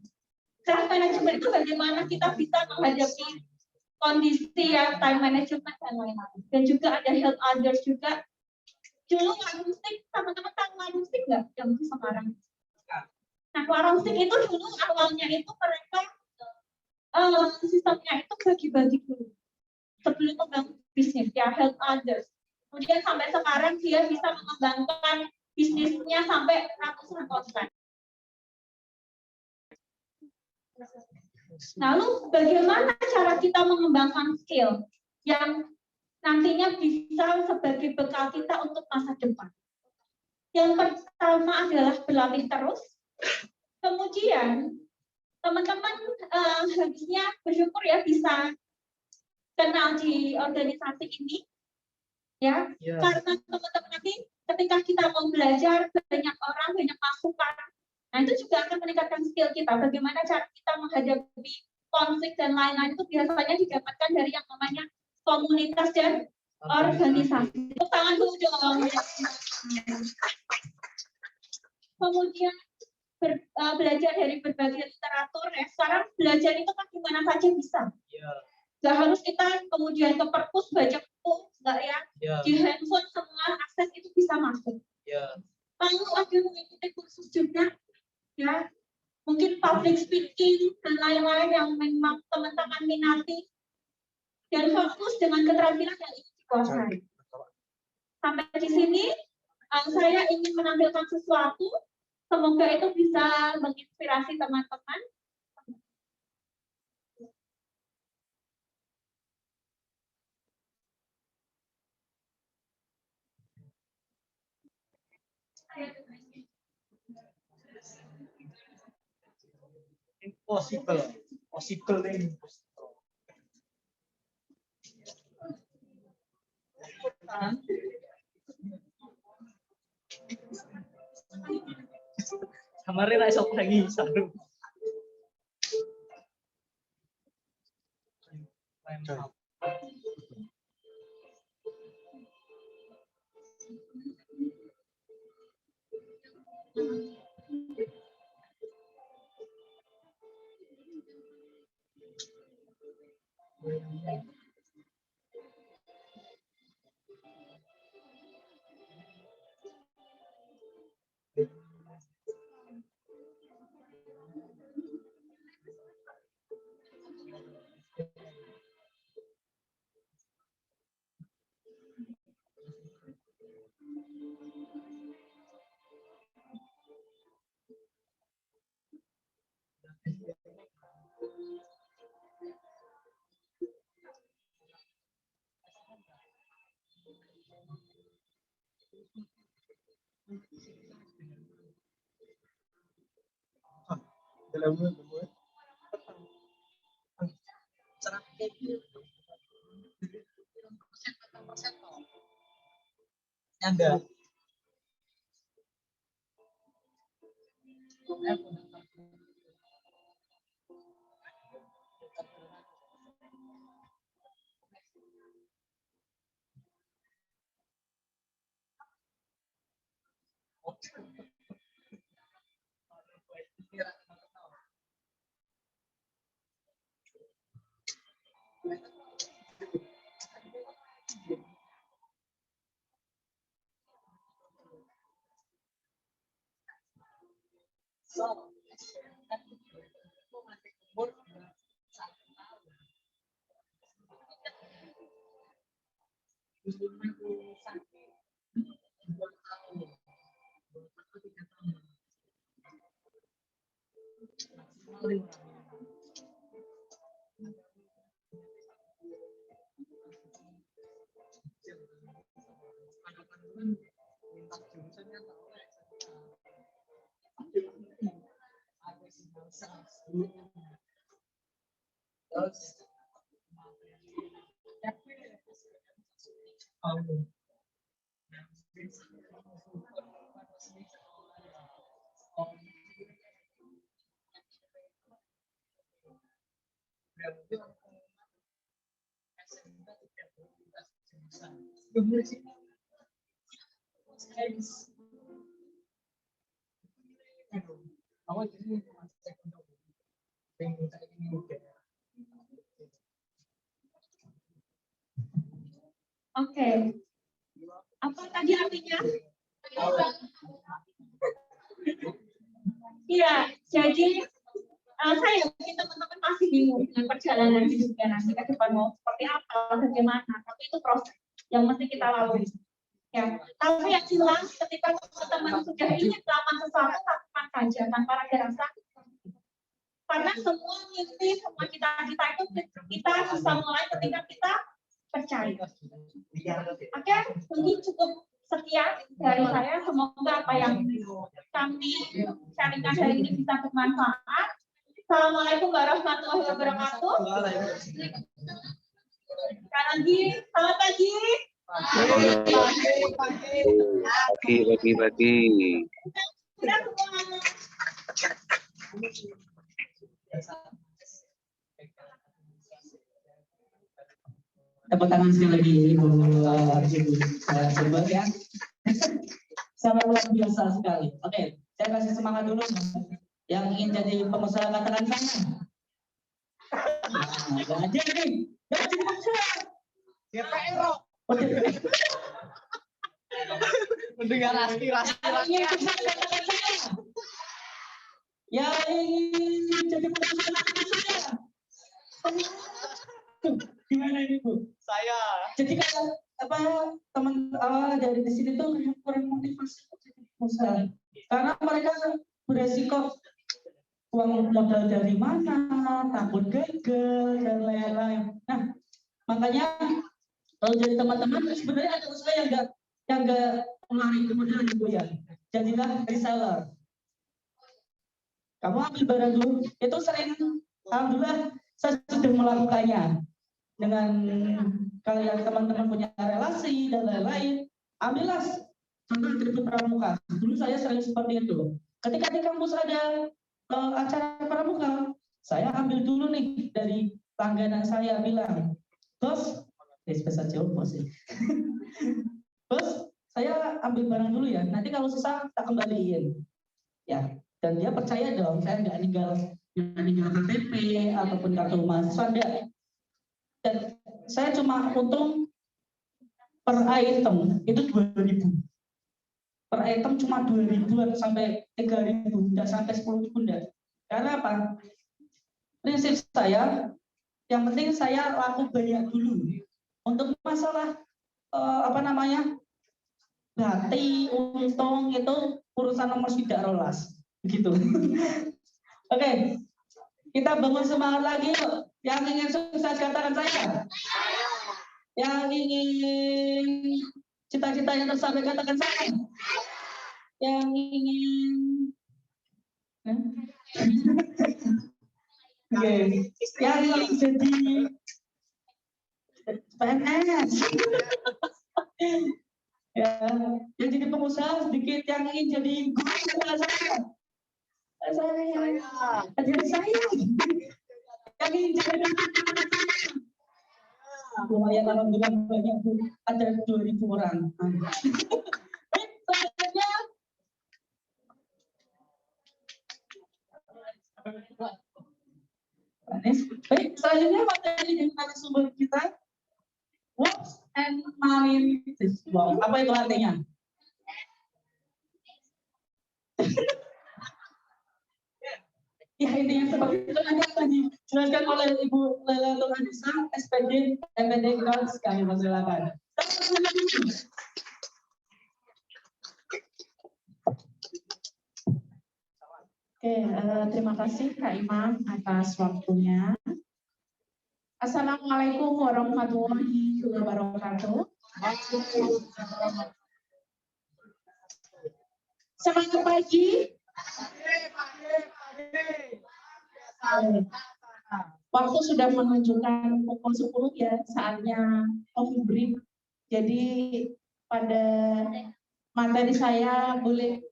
Self management itu bagaimana kita bisa menghadapi kondisi ya, time management dan lain-lain. Dan juga ada help others juga. Dulu warung steak, teman-teman tahu warung steak nggak? Yang di Semarang. Nah, warung steak itu dulu awalnya itu mereka sistemnya itu bagi-bagi dulu sebelum membangun bisnis ya, help others. Kemudian sampai sekarang dia bisa mengembangkan bisnisnya sampai ratusan konten. Lalu bagaimana cara kita mengembangkan skill yang nantinya bisa sebagai bekal kita untuk masa depan? Yang pertama adalah berlatih terus. Kemudian teman-teman harusnya bersyukur ya bisa kenal di organisasi ini. Ya, karena teman-teman nanti ketika kita mau belajar banyak orang, banyak masukan, nah itu juga akan meningkatkan skill kita. Bagaimana cara kita menghadapi konflik dan lain-lain itu biasanya didapatkan dari yang namanya komunitas dan organisasi. Tepuk tangan dulu dong. Kemudian belajar dari berbagai literatur ya. Sekarang belajar itu kan gimana saja bisa. Gak harus kita kemudian ke perpus baca buku, enggak ya. Di handphone semua akses itu bisa masuk. Lalu ada mengikuti kursus juga, ya. Mungkin public speaking dan lain-lain yang memang teman-teman minati. Dan fokus dengan keterampilan yang ingin dikuasai. Sampai di sini, saya ingin menampilkan sesuatu. Semoga itu bisa menginspirasi teman-teman. Impossible nih. Kemarin esok lagi satu. Ada. Oke. Apa tadi artinya? Iya, jadi saya yakin teman-teman masih bingung dengan perjalanan hidupnya nanti ke depan mau seperti apa, bagaimana. Tapi itu proses yang mesti kita lalui. Ya, tapi yang jelas ketika teman-teman sudah ingin melakukan sesuatu, lakukan saja tanpa ragu rasa. Karena semua mimpi, semua cita-cita itu kita bisa mulai ketika kita percaya. Oke, mungkin cukup sekian dari saya. Semoga apa yang kami sharingkan hari ini bisa bermanfaat. Assalamualaikum warahmatullahi wabarakatuh. Sekali lagi, selamat pagi. Pagi. Sudah semua. Tepuk tangan sekali lagi Ibu Jember ya. Sangat luar biasa sekali. Oke, saya kasih semangat dulu. Yang ingin jadi pengusaha katakan saya. Nah, gak aja nih. Gak jadi pengusaha. DPR. Mendengar aspirasi rakyat. Yang ingin jadi pengusaha katakan saya. Gimana ini Bu? Saya. Jadi kalau apa teman dari di sini tuh kurang motivasi untuk jadi pengusaha. Karena mereka beresiko uang modal dari mana, takut gagal dan lain-lain. Nah, makanya kalau jadi teman-teman sebenarnya ada usaha yang enggak mengaruhi kemudian Ibu ya. Jadilah reseller. Kamu ambil barang dulu, itu sering alhamdulillah saya sudah melakukannya dengan kalian teman-teman punya relasi dan lain-lain. Ambillah contoh atribut pramuka. Dulu saya sering seperti itu. Ketika di kampus ada acara pramuka, saya ambil dulu nih dari langganan saya bilang, bos, spesial Jawa sih. Bos, saya ambil barang dulu ya. Nanti kalau susah tak kembaliin. Ya, dan dia percaya dong. Saya nggak ninggal KTP ataupun kartu mahasiswa enggak. Dan saya cuma untung per item itu 2.000. Per item cuma 2.000 sampai 3.000, tidak sampai 10.000 enggak. Karena apa? Prinsip saya, yang penting saya laku banyak dulu. Untuk masalah hati, untung itu urusan nomor tidak rolas, gitu. Oke, kita bangun semangat lagi yuk. Yang ingin sukses katakan saya. Yang ingin cita-cita yang tercapai katakan saya. Yang ingin Oke, yang jadi PNS, ya, yang jadi pengusaha sedikit, yang ingin jadi guru saya, yang ingin jadi lumayan alhamdulillah banyak Bu, ada 2.000 orang. Selanjutnya, baik, selanjutnya materi dari narasumber kita, Works and Marine Fisheries. Wow, apa itu artinya? Ya, intinya seperti itu nanti akan dijelaskan oleh Ibu Lela Tuhanisa, SPD, MPD Kals, kami persilakan. Oke, terima kasih Kak Imam atas waktunya. Assalamualaikum warahmatullahi wabarakatuh. Semangat pagi. Waktu sudah menunjukkan pukul 10 ya, saatnya coffee break. Jadi pada materi saya boleh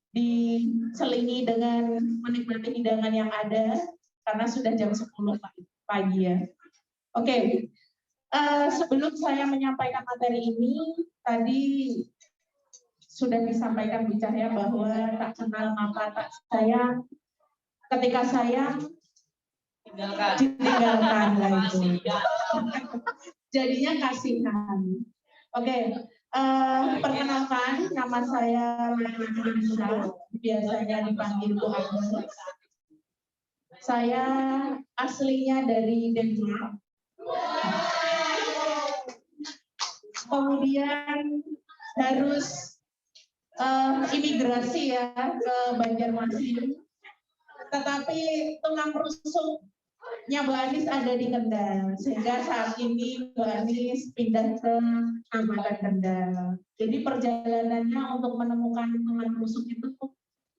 diselingi dengan menikmati hidangan yang ada karena sudah jam 10 pagi ya. Oke, sebelum saya menyampaikan materi ini, tadi sudah disampaikan Bu Cahya bahwa tak kenal maka tak sayang ketika saya ditinggalkan lagi. Jadinya kasihan. Oke, perkenalkan nama saya Lela Tuhanisa, biasanya dipanggil Bu Agnes. Saya aslinya dari Denmark. Kemudian harus imigrasi ya ke Banjarmasin. Tetapi tulang rusuknya Bu Anis ada di Kendal, sehingga saat ini Bu Anis pindah ke Kabupaten Kendal. Jadi perjalanannya untuk menemukan tulang rusuk itu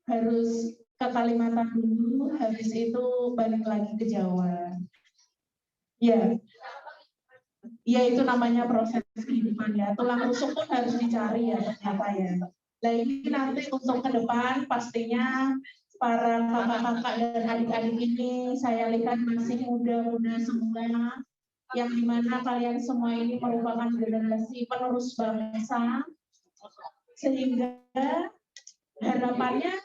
harus ke Kalimantan dulu, habis itu balik lagi ke Jawa. Ya, ya itu namanya proses kehidupan ya. Tulang rusuk pun harus dicari ya ternyata ya. Nah ini nanti untuk ke depan pastinya para kakak-kakak dan adik-adik ini saya lihat masih muda-muda semua, yang dimana kalian semua ini merupakan generasi penerus bangsa, sehingga harapannya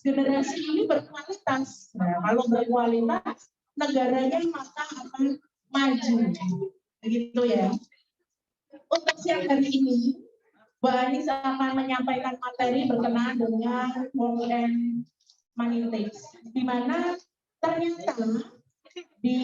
generasi ini berkualitas. Nah, kalau berkualitas, negaranya maka akan maju, begitu ya. Untuk siang hari ini, Bu Anis akan menyampaikan materi berkenaan dengan Work and Money Tips, di mana ternyata di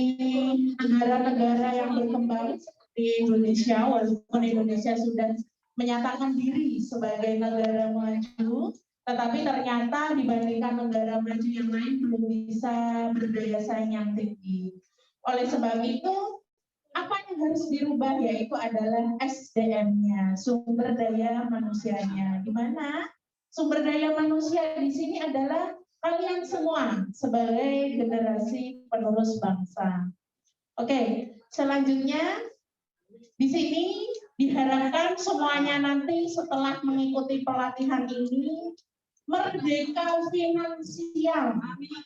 negara-negara yang berkembang seperti Indonesia, walaupun Indonesia sudah menyatakan diri sebagai negara maju, tetapi ternyata dibandingkan negara maju yang lain belum bisa berdaya saing yang tinggi. Oleh sebab itu, apa yang harus dirubah yaitu adalah SDM-nya, sumber daya manusianya. Di mana sumber daya manusia di sini adalah kalian semua sebagai generasi penerus bangsa. Oke, selanjutnya di sini diharapkan semuanya nanti setelah mengikuti pelatihan ini merdeka finansial.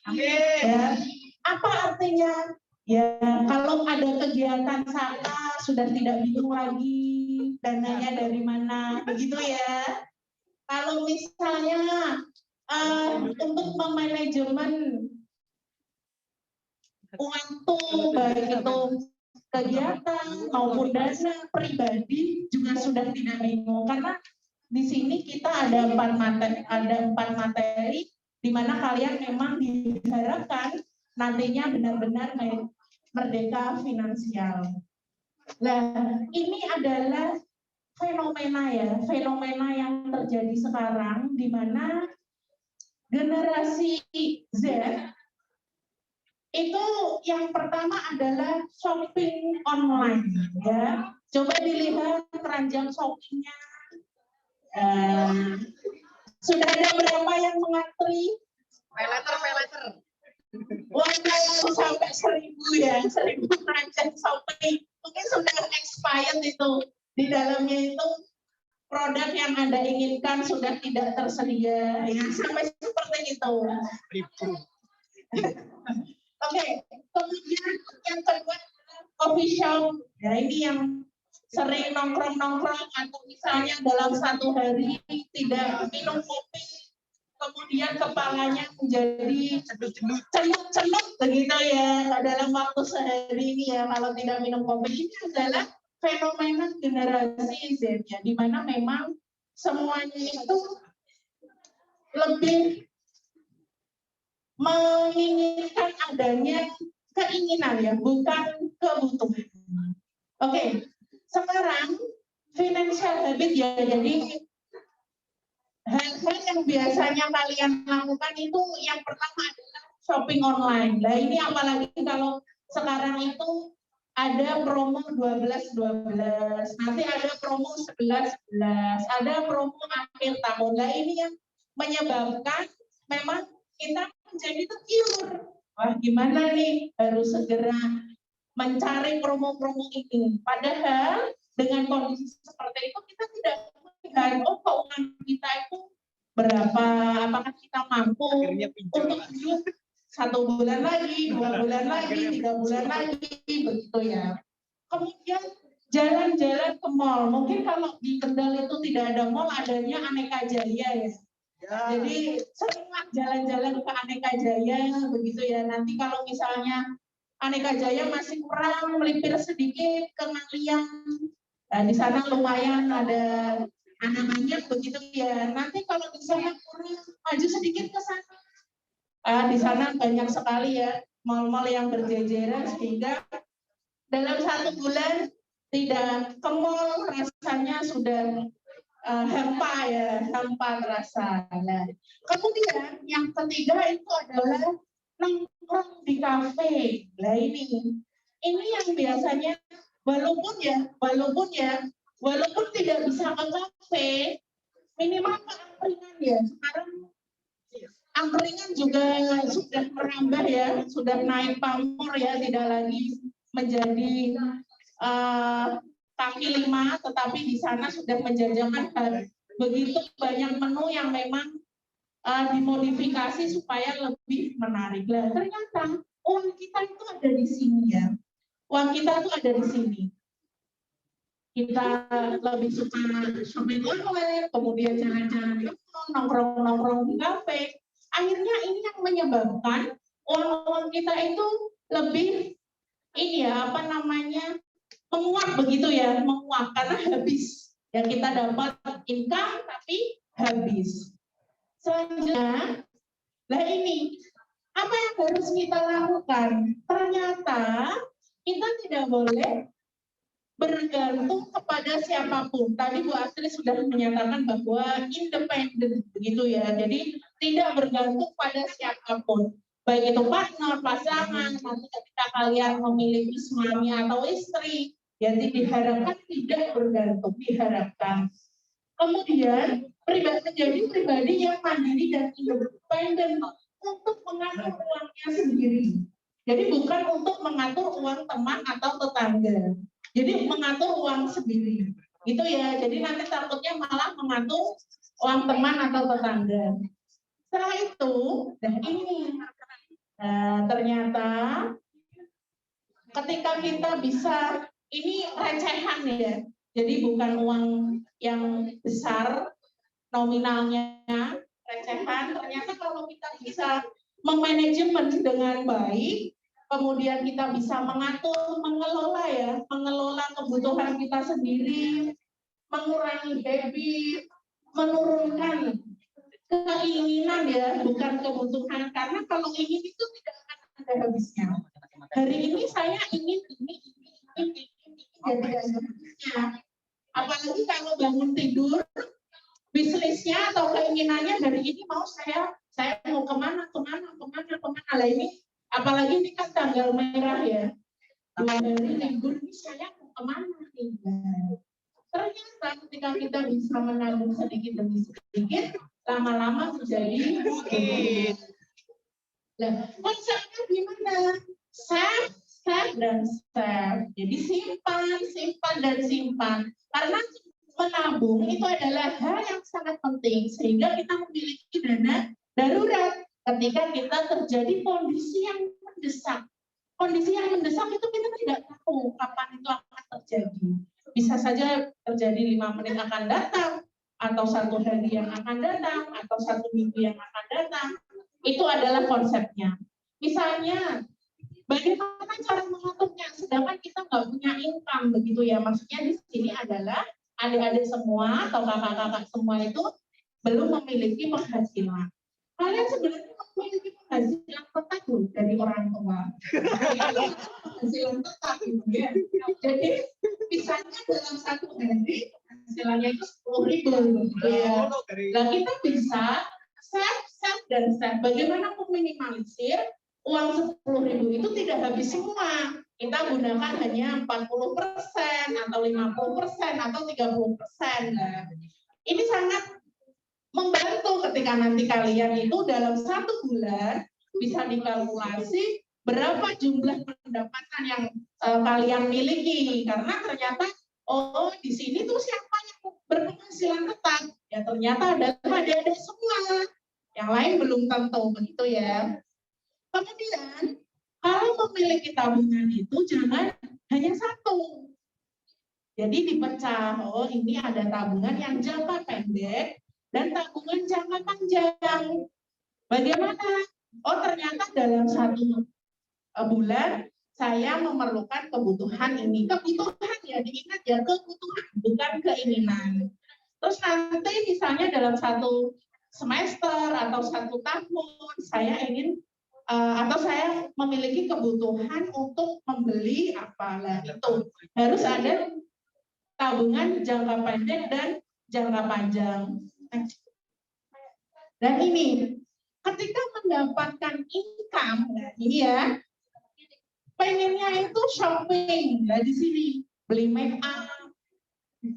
Ya, apa artinya? Ya, kalau ada kegiatan sana sudah tidak bingung lagi dananya dari mana, begitu ya. Kalau misalnya untuk memanajemen uang itu baik itu kegiatan maupun dana pribadi juga sudah tidak bingung, karena di sini kita ada 4 materi di mana kalian memang diharapkan nantinya benar-benar merdeka finansial. Nah, ini adalah fenomena ya, fenomena yang terjadi sekarang di mana generasi Z itu yang pertama adalah shopping online ya. Coba dilihat keranjang shoppingnya. Sudah ada berapa yang mengantri? Pay letter. Waduh, sampai 1.000 ya, 1.000 franchise Shopee. Mungkin sudah expired itu. Di dalamnya itu produk yang Anda inginkan sudah tidak tersedia. Ya, sampai seperti itu. Oke, kemudian yang kedua coffee shop. Ya, ini yang sering nongkrong-nongkrong atau misalnya dalam satu hari tidak minum kopi, kemudian kepalanya menjadi celut-celut begitu ya dalam waktu sehari ini ya kalau tidak minum kopi. Ini adalah fenomena generasi Z ya, di mana memang semuanya itu lebih menginginkan adanya keinginan ya, bukan kebutuhan. Oke, sekarang financial habit ya, jadi hal-hal yang biasanya kalian lakukan itu yang pertama adalah shopping online. Nah ini apalagi kalau sekarang itu ada promo 12-12, nanti ada promo 11-11, ada promo akhir tahun. Nah ini yang menyebabkan memang kita menjadi tergiur. Wah gimana nih, harus segera mencari promo-promo ini. Padahal dengan kondisi seperti itu kita tidak melihat, oh keuangan kita itu berapa, apakah kita mampu untuk hidup 1 bulan lagi, 2 bulan lagi, 3 bulan lagi, begitu ya. Kemudian jalan-jalan ke mall. Mungkin kalau di Kendal itu tidak ada mall, adanya Aneka Jaya ya. Jadi seringlah jalan-jalan ke Aneka Jaya, begitu ya. Nanti kalau misalnya Aneka Jaya masih kurang, melipir sedikit ke Ngalian. Nah, di sana lumayan ada anak-anak begitu ya. Nanti kalau di sana kurang, maju sedikit ke sana. Di sana banyak sekali ya mal-mal yang berjejeran sehingga dalam 1 bulan tidak ke mall rasanya sudah hampa ya, hampa terasa. Nah, kemudian yang ketiga itu adalah nongkrong di kafe. Nah ini yang biasanya walaupun tidak bisa ke kafe, minimal ke angkringan ya. Sekarang angkringan juga sudah merambah ya, sudah naik pamor ya, tidak lagi menjadi kaki 5, tetapi di sana sudah menjajakan begitu banyak menu yang memang dimodifikasi supaya lebih menarik. Nah, ternyata uang kita itu ada di sini ya. Uang kita itu ada di sini. Kita lebih suka shopping online, kemudian jalan-jalan nongkrong-nongkrong di kafe. Akhirnya ini yang menyebabkan uang kita itu lebih menguap begitu ya, menguap karena habis. Yang kita dapat income tapi habis. Selanjutnya, nah ini apa yang harus kita lakukan? Ternyata kita tidak boleh bergantung kepada siapapun. Tadi Bu Astri sudah menyatakan bahwa independen begitu ya. Jadi tidak bergantung pada siapapun. Baik itu partner, pasangan, nanti ketika kalian memiliki suami atau istri, jadi diharapkan tidak bergantung, diharapkan. Kemudian menjadi pribadi yang mandiri dan independen untuk mengatur uangnya sendiri. Jadi bukan untuk mengatur uang teman atau tetangga. Jadi mengatur uang sendiri. Gitu ya. Jadi nanti takutnya malah mengatur uang teman atau tetangga. Setelah itu, dan ini ternyata ketika kita bisa, ini recehan ya. Jadi bukan uang yang besar nominalnya, recehan. Ternyata kalau kita bisa memanajemen dengan baik, kemudian kita bisa mengelola kebutuhan kita sendiri, mengurangi habit, menurunkan keinginan ya, bukan kebutuhan. Karena kalau ingin itu tidak akan ada habisnya. Hari ini saya ingin ini, jadi ada habisnya. Apalagi kalau bangun tidur, bisnisnya atau keinginannya dari ini mau saya mau kemana lah ini. Apalagi ini kan tanggal merah ya. 2 hari libur ini saya mau kemana nih? Ternyata ketika kita bisa menabung sedikit demi sedikit, lama-lama menjadi bukit. Nah, konsepnya gimana? Save, save, dan save. Jadi simpan, simpan, dan simpan. Karena menabung itu adalah hal yang sangat penting sehingga kita memiliki dana darurat ketika kita terjadi kondisi yang mendesak. Kondisi yang mendesak itu kita tidak tahu kapan itu akan terjadi. Bisa saja terjadi 5 menit akan datang, atau 1 hari yang akan datang, atau 1 minggu yang akan datang. Itu adalah konsepnya. Misalnya, bagaimana cara mengaturnya? Sedangkan kita nggak punya income, begitu ya. Maksudnya di sini adalah adik-adik semua atau kakak-kakak semua itu belum memiliki penghasilan. Kalian sebenarnya memiliki penghasilan tetap dari orang tua. Penghasilan tetap, ya. Jadi misalnya dalam 1 hari penghasilannya itu 10.000, gitu ya. Nah, kita bisa save, dan save. Bagaimana meminimalisir uang 10.000 itu tidak habis semua. Kita gunakan hanya 40% atau 50% atau 30%. Nah, ini sangat membantu ketika nanti kalian itu dalam 1 bulan bisa dikalkulasi berapa jumlah pendapatan yang kalian miliki. Karena ternyata, oh di sini tuh siapa yang berpenghasilan tetap? Ya ternyata adalah adik-adik semua. Yang lain belum tentu, begitu ya. Kemudian, kalau memiliki tabungan itu jangan hanya 1. Jadi dipecah, oh ini ada tabungan yang jangka pendek dan tabungan jangka panjang. Bagaimana? Oh ternyata dalam 1 bulan saya memerlukan kebutuhan ini. Kebutuhan ya, diingat ya, kebutuhan, bukan keinginan. Terus nanti misalnya dalam 1 semester atau 1 tahun saya ingin atau saya memiliki kebutuhan untuk membeli apa, lah itu harus ada tabungan jangka pendek dan jangka panjang. Dan ini ketika mendapatkan income, nah ini ya, pengennya itu shopping. Nah di sini beli make up,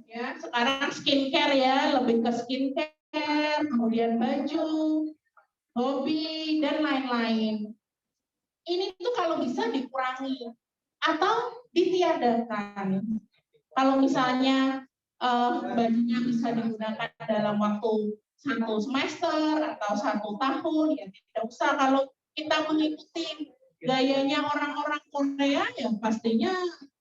ya sekarang skincare ya, lebih ke skincare, kemudian baju, hobi, dan lain-lain. Ini tuh kalau bisa dikurangi atau ditiadakan. Kalau misalnya bajunya bisa digunakan dalam waktu 1 semester atau 1 tahun, ya tidak usah. Kalau kita mengikuti gayanya orang-orang Korea, ya pastinya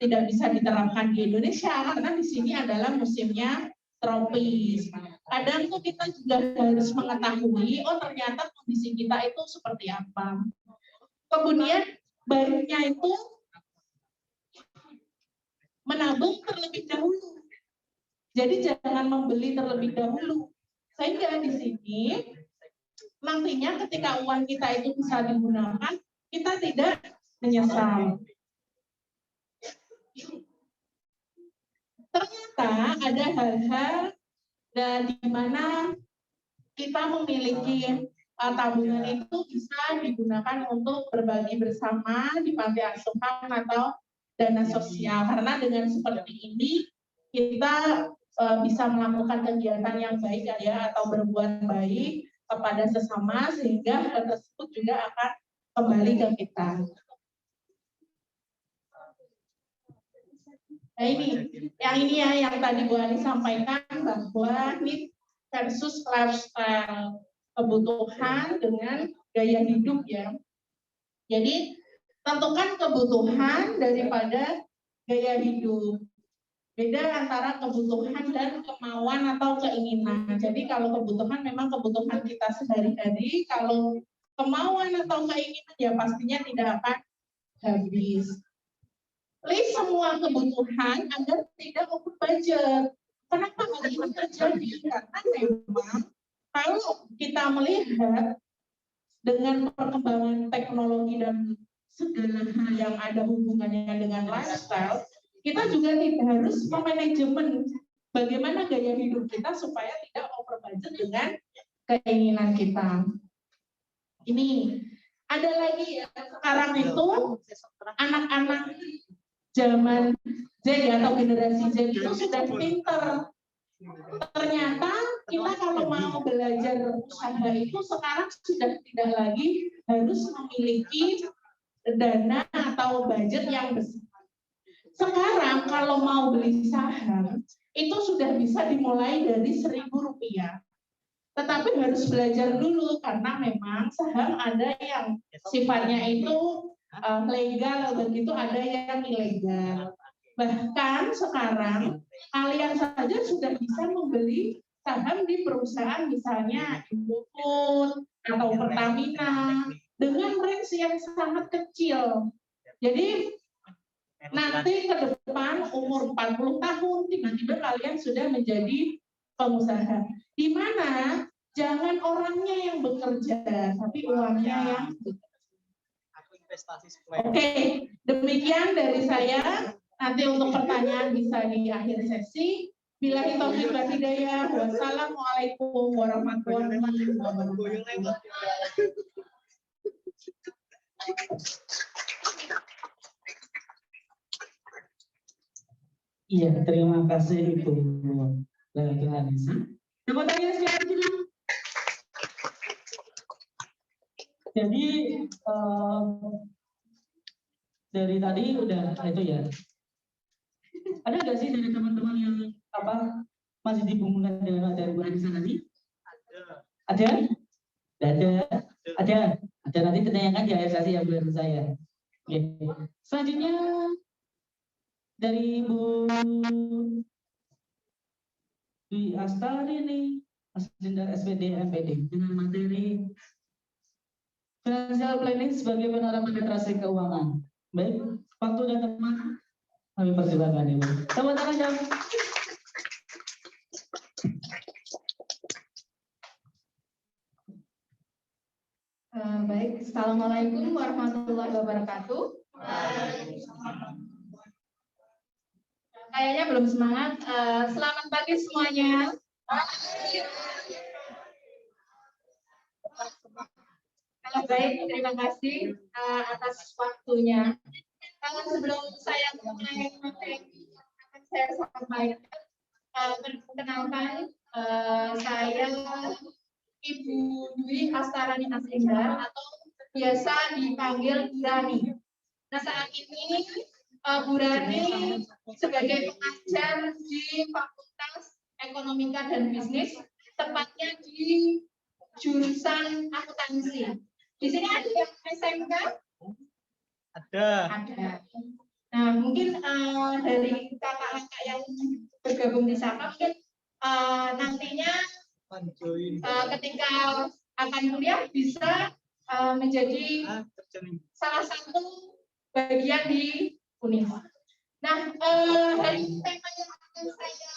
tidak bisa diterapkan di Indonesia karena di sini adalah musimnya tropis. Kadang tuh kita juga harus mengetahui, oh ternyata kondisi kita itu seperti apa. Kemudian baiknya itu menabung terlebih dahulu. Jadi jangan membeli terlebih dahulu. Sehingga di sini nantinya ketika uang kita itu bisa digunakan, kita tidak menyesal. Ternyata ada hal-hal di mana kita memiliki tabungan itu bisa digunakan untuk berbagi bersama di panti asuhan atau dana sosial. Karena dengan seperti ini kita bisa melakukan kegiatan yang baik ya, atau berbuat baik kepada sesama sehingga hal tersebut juga akan kembali ke kita. Nah ini ya yang tadi Bu Ani sampaikan bahwa need versus lifestyle, kebutuhan dengan gaya hidup ya. Jadi tentukan kebutuhan daripada gaya hidup. Beda antara kebutuhan dan kemauan atau keinginan. Jadi kalau kebutuhan memang kebutuhan kita sehari-hari, kalau kemauan atau keinginan ya pastinya tidak akan habis. List semua kebutuhan agar tidak over budget. Kenapa hal ini terjadi? Karena memang kalau kita melihat dengan perkembangan teknologi dan segala hal yang ada hubungannya dengan lifestyle, kita juga tidak harus memanajemen bagaimana gaya hidup kita supaya tidak over budget dengan keinginan kita. Ini ada lagi ya, sekarang itu anak-anak zaman Z atau generasi Z itu sudah pinter. Ternyata kita kalau mau belajar usaha itu sekarang sudah tidak lagi harus memiliki dana atau budget yang besar. Sekarang kalau mau beli saham itu sudah bisa dimulai dari Rp1.000. Tetapi harus belajar dulu karena memang saham ada yang sifatnya itu legal, begitu ada yang ilegal. Bahkan sekarang kalian saja sudah bisa membeli saham di perusahaan misalnya Indofood atau Pertamina dengan range yang sangat kecil. Jadi nanti ke depan umur 40 tahun tiba-tiba kalian sudah menjadi pengusaha. Di mana jangan orangnya yang bekerja, tapi uangnya yang Oke, demikian dari saya. Nanti untuk pertanyaan bisa di akhir sesi. Billahi taufiq wal hidayah. Wassalamualaikum warahmatullahi wabarakatuh. Iya, terima kasih Ibu Lailatul Anisa. Tepuk tangan sekali. Jadi dari tadi udah itu ya. Ada nggak sih dari teman-teman yang masih dibingungkan dengan materi Bu Anissa tadi? Ada? Ada. Nanti ditanyakan di akhir sesi yang belum saya. Oke. Selanjutnya dari Bu Dwi Astari nih, Asisten SPD MPD dengan materi financial planning sebagai panorama literasi keuangan. Baik, waktu dan teman kami persilakan Ibu. Tepuk tangan jam. Baik, Assalamualaikum warahmatullahi wabarakatuh. Kayaknya belum semangat. Selamat pagi semuanya. Baik, terima kasih atas waktunya. Sebelum saya mulai materi, akan saya sampaikan. Perkenalkan, saya Ibu Dwi Astarani Asenggar atau biasa dipanggil Bu Rani. Nah, saat ini Bu Rani sebagai pengajar di Fakultas Ekonomika dan Bisnis, tepatnya di jurusan akuntansi. Di sini ada yang SMK? Ada. Nah, mungkin dari kakak-kakak yang bergabung di sana mungkin nantinya ketika akan kuliah bisa menjadi salah satu bagian di UNIF. Nah, hari ini tema yang akan saya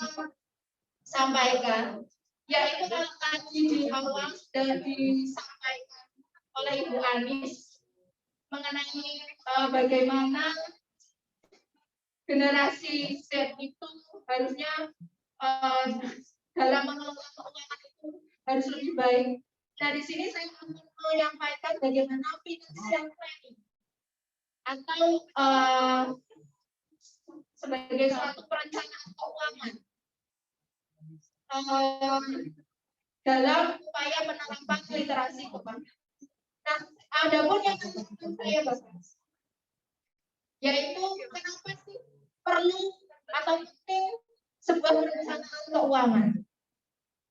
sampaikan yaitu kalau tadi di awal sudah disampaikan oleh Ibu Anis mengenai bagaimana generasi Z itu harusnya dalam mengelola keuangan itu harus lebih baik. Nah, di sini saya akan menyampaikan bagaimana financial planning atau sebagai suatu perencanaan keuangan dalam upaya penerapan literasi keuangan. Nah, ada pun yang saya bahas, yaitu kenapa sih perlu atau penting sebuah perencanaan keuangan.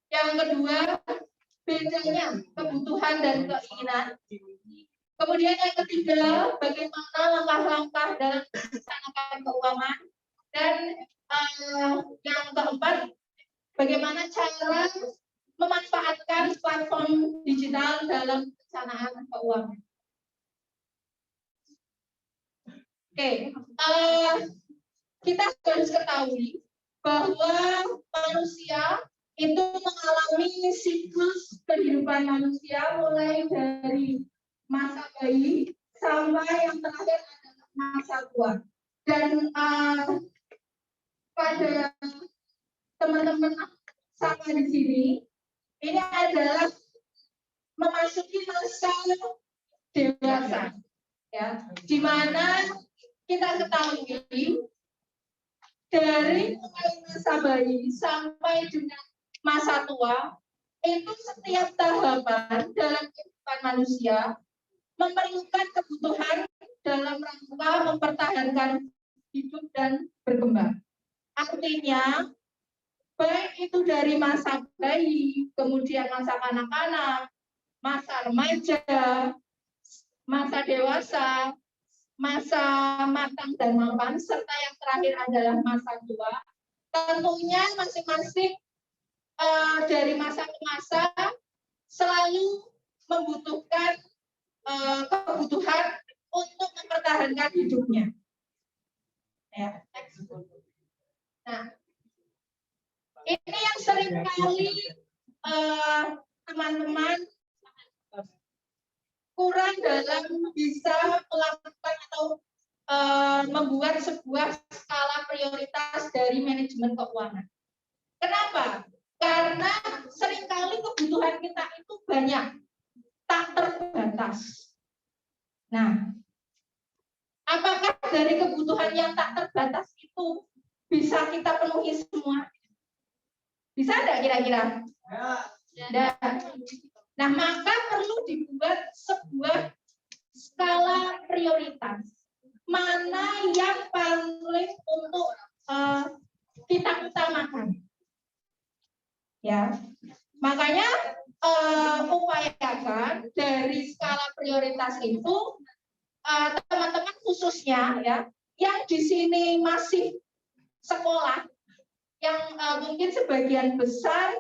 Yang kedua, bedanya kebutuhan dan keinginan. Kemudian yang ketiga, bagaimana langkah-langkah dalam perencanaan keuangan. Dan yang keempat, bagaimana cara memanfaatkan platform digital dalam perencanaan keuangan. Oke, kita harus ketahui bahwa manusia itu mengalami siklus kehidupan manusia mulai dari masa bayi sampai yang terakhir adalah masa tua. Dan pada teman-teman sama di sini, ini adalah memasuki masa dewasa, ya, di mana kita ketahui dari mulai masa bayi sampai dengan masa tua itu setiap tahapan dalam kehidupan manusia memerlukan kebutuhan dalam rangka mempertahankan hidup dan berkembang. Artinya, baik itu dari masa bayi, kemudian masa kanak-kanak, masa remaja, masa dewasa, masa matang dan mapan, serta yang terakhir adalah masa tua. Tentunya masing-masing dari masa ke masa selalu membutuhkan kebutuhan untuk mempertahankan hidupnya. Ya. Nah, ini yang seringkali teman-teman kurang dalam bisa melakukan atau membuat sebuah skala prioritas dari manajemen keuangan. Kenapa? Karena seringkali kebutuhan kita itu banyak, tak terbatas. Nah, apakah dari kebutuhan yang tak terbatas itu bisa kita penuhi semua? Bisa enggak kira-kira? Ya. Nah, maka perlu dibuat sebuah skala prioritas. Mana yang paling untuk kita utamakan? Ya, makanya upayakan dari skala prioritas itu teman-teman khususnya ya, yang di sini masih sekolah, yang mungkin sebagian besar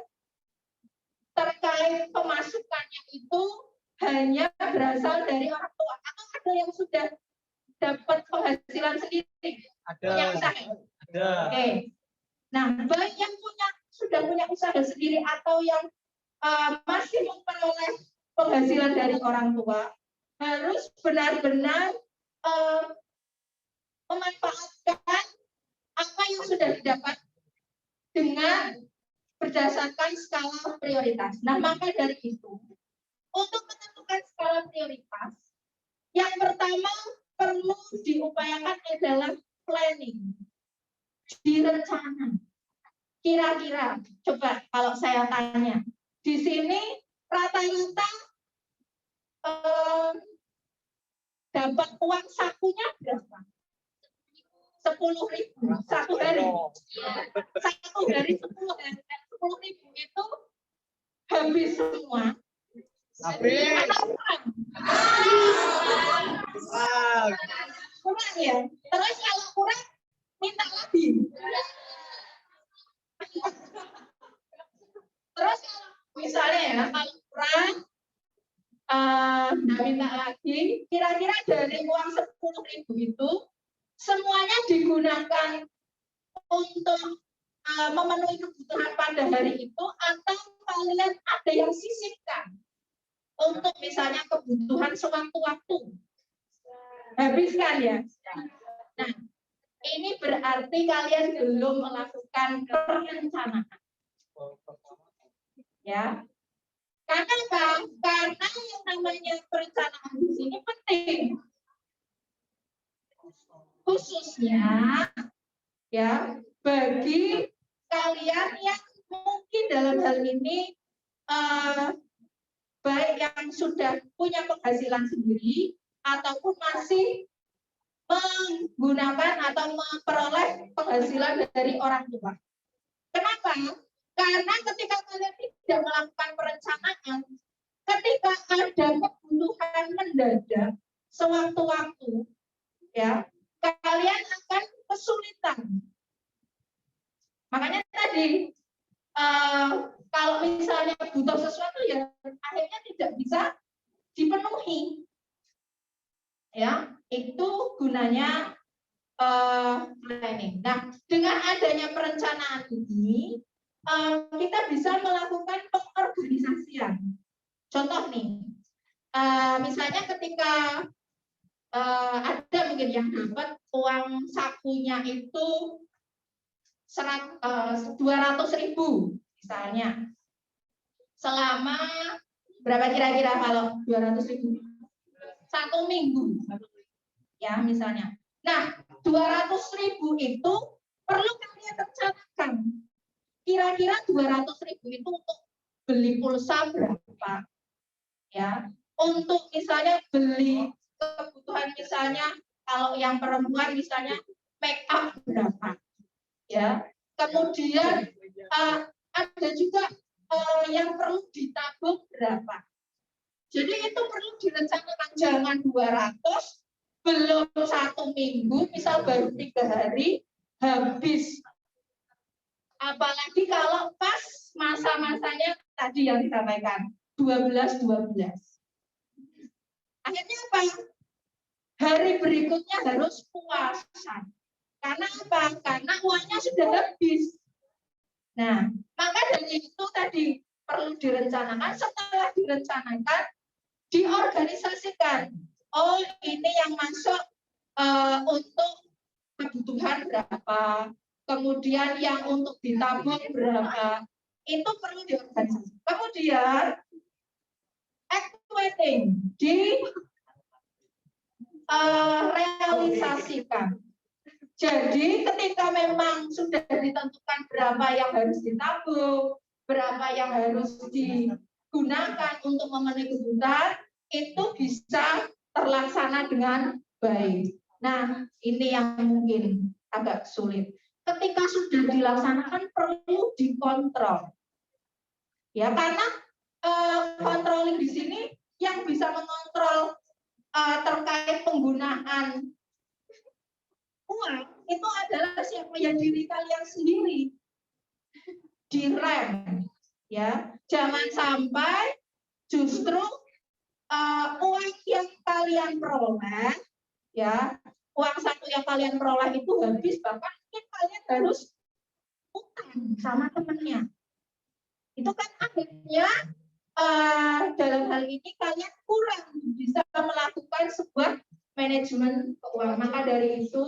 terkait pemasukannya itu hanya berasal dari orang tua, atau ada yang sudah dapat penghasilan sendiri, punya usaha. Oke. Nah, baik yang sudah punya usaha sendiri atau yang masih memperoleh penghasilan dari orang tua, harus benar-benar memanfaatkan apa yang sudah didapat dengan berdasarkan skala prioritas. Nah, maka dari itu, untuk menentukan skala prioritas, yang pertama perlu diupayakan adalah planning, direncana. Kira-kira, coba kalau saya tanya, di sini rata-rata dapat uang sakunya berapa? 10.000 satu hari. Satu hari 10.000 itu habis semua. Kurang ya. Terus kalau kurang minta lagi. Terus kalau misalnya ya, kalau kurang minta lagi, kira-kira dari uang 10.000 itu semuanya digunakan untuk memenuhi kebutuhan pada hari itu, atau kalian ada yang sisihkan untuk misalnya kebutuhan sewaktu-waktu, habiskan ya. Nah, ini berarti kalian belum melakukan perencanaan. Ya. Karena apa? Karena yang namanya perencanaan di sini penting. Khususnya ya bagi kalian yang mungkin dalam hal ini baik yang sudah punya penghasilan sendiri ataupun masih menggunakan atau memperoleh penghasilan dari orang tua. Kenapa? Karena ketika kalian tidak melakukan perencanaan, ketika ada kebutuhan mendadak sewaktu-waktu, ya, kalian akan kesulitan. Makanya tadi kalau misalnya butuh sesuatu ya akhirnya tidak bisa dipenuhi. Ya, itu gunanya planning. Nah, dengan adanya perencanaan ini kita bisa melakukan pengorganisasian. Contoh nih, misalnya ketika ada mungkin yang dapat uang sakunya itu 200.000 misalnya, selama berapa kira-kira kalau 200.000? 1 minggu, ya misalnya. Nah, 200.000 itu perlu kalian rencanakan. Kira-kira 200.000 itu untuk beli pulsa berapa? Ya, untuk misalnya beli kebutuhan, misalnya kalau yang perempuan misalnya make up berapa, ya. Kemudian ada juga yang perlu ditabung berapa. Jadi itu perlu direncanakan, jangan 200 belum 1 minggu, misal baru 3 hari habis. Apalagi kalau pas masa-masanya tadi yang disampaikan 12-12. Akhirnya apa? Hari berikutnya harus puasa. Karena apa? Karena uangnya sudah habis. Nah, maka dari itu tadi perlu direncanakan. Setelah direncanakan, diorganisasikan. Oh, ini yang masuk untuk kebutuhan berapa, kemudian yang untuk ditabung berapa, itu perlu diorganisasikan. Kemudian activating, realisasikan. Jadi ketika memang sudah ditentukan berapa yang harus ditabung, berapa yang harus digunakan untuk memenuhi kebutuhan, itu bisa terlaksana dengan baik. Nah, ini yang mungkin agak sulit. Ketika sudah dilaksanakan perlu dikontrol. Ya, karena controlling di sini yang bisa mengontrol terkait penggunaan uang itu adalah siapa, yang diri kalian sendiri. Direm, ya. Jangan sampai justru uang yang kalian peroleh, ya, uang satu yang kalian peroleh itu habis, bahkan mungkin kalian harus utang sama temennya. Itu kan akhirnya dalam hal ini kalian kurang bisa melakukan sebuah manajemen keuangan. Maka dari itu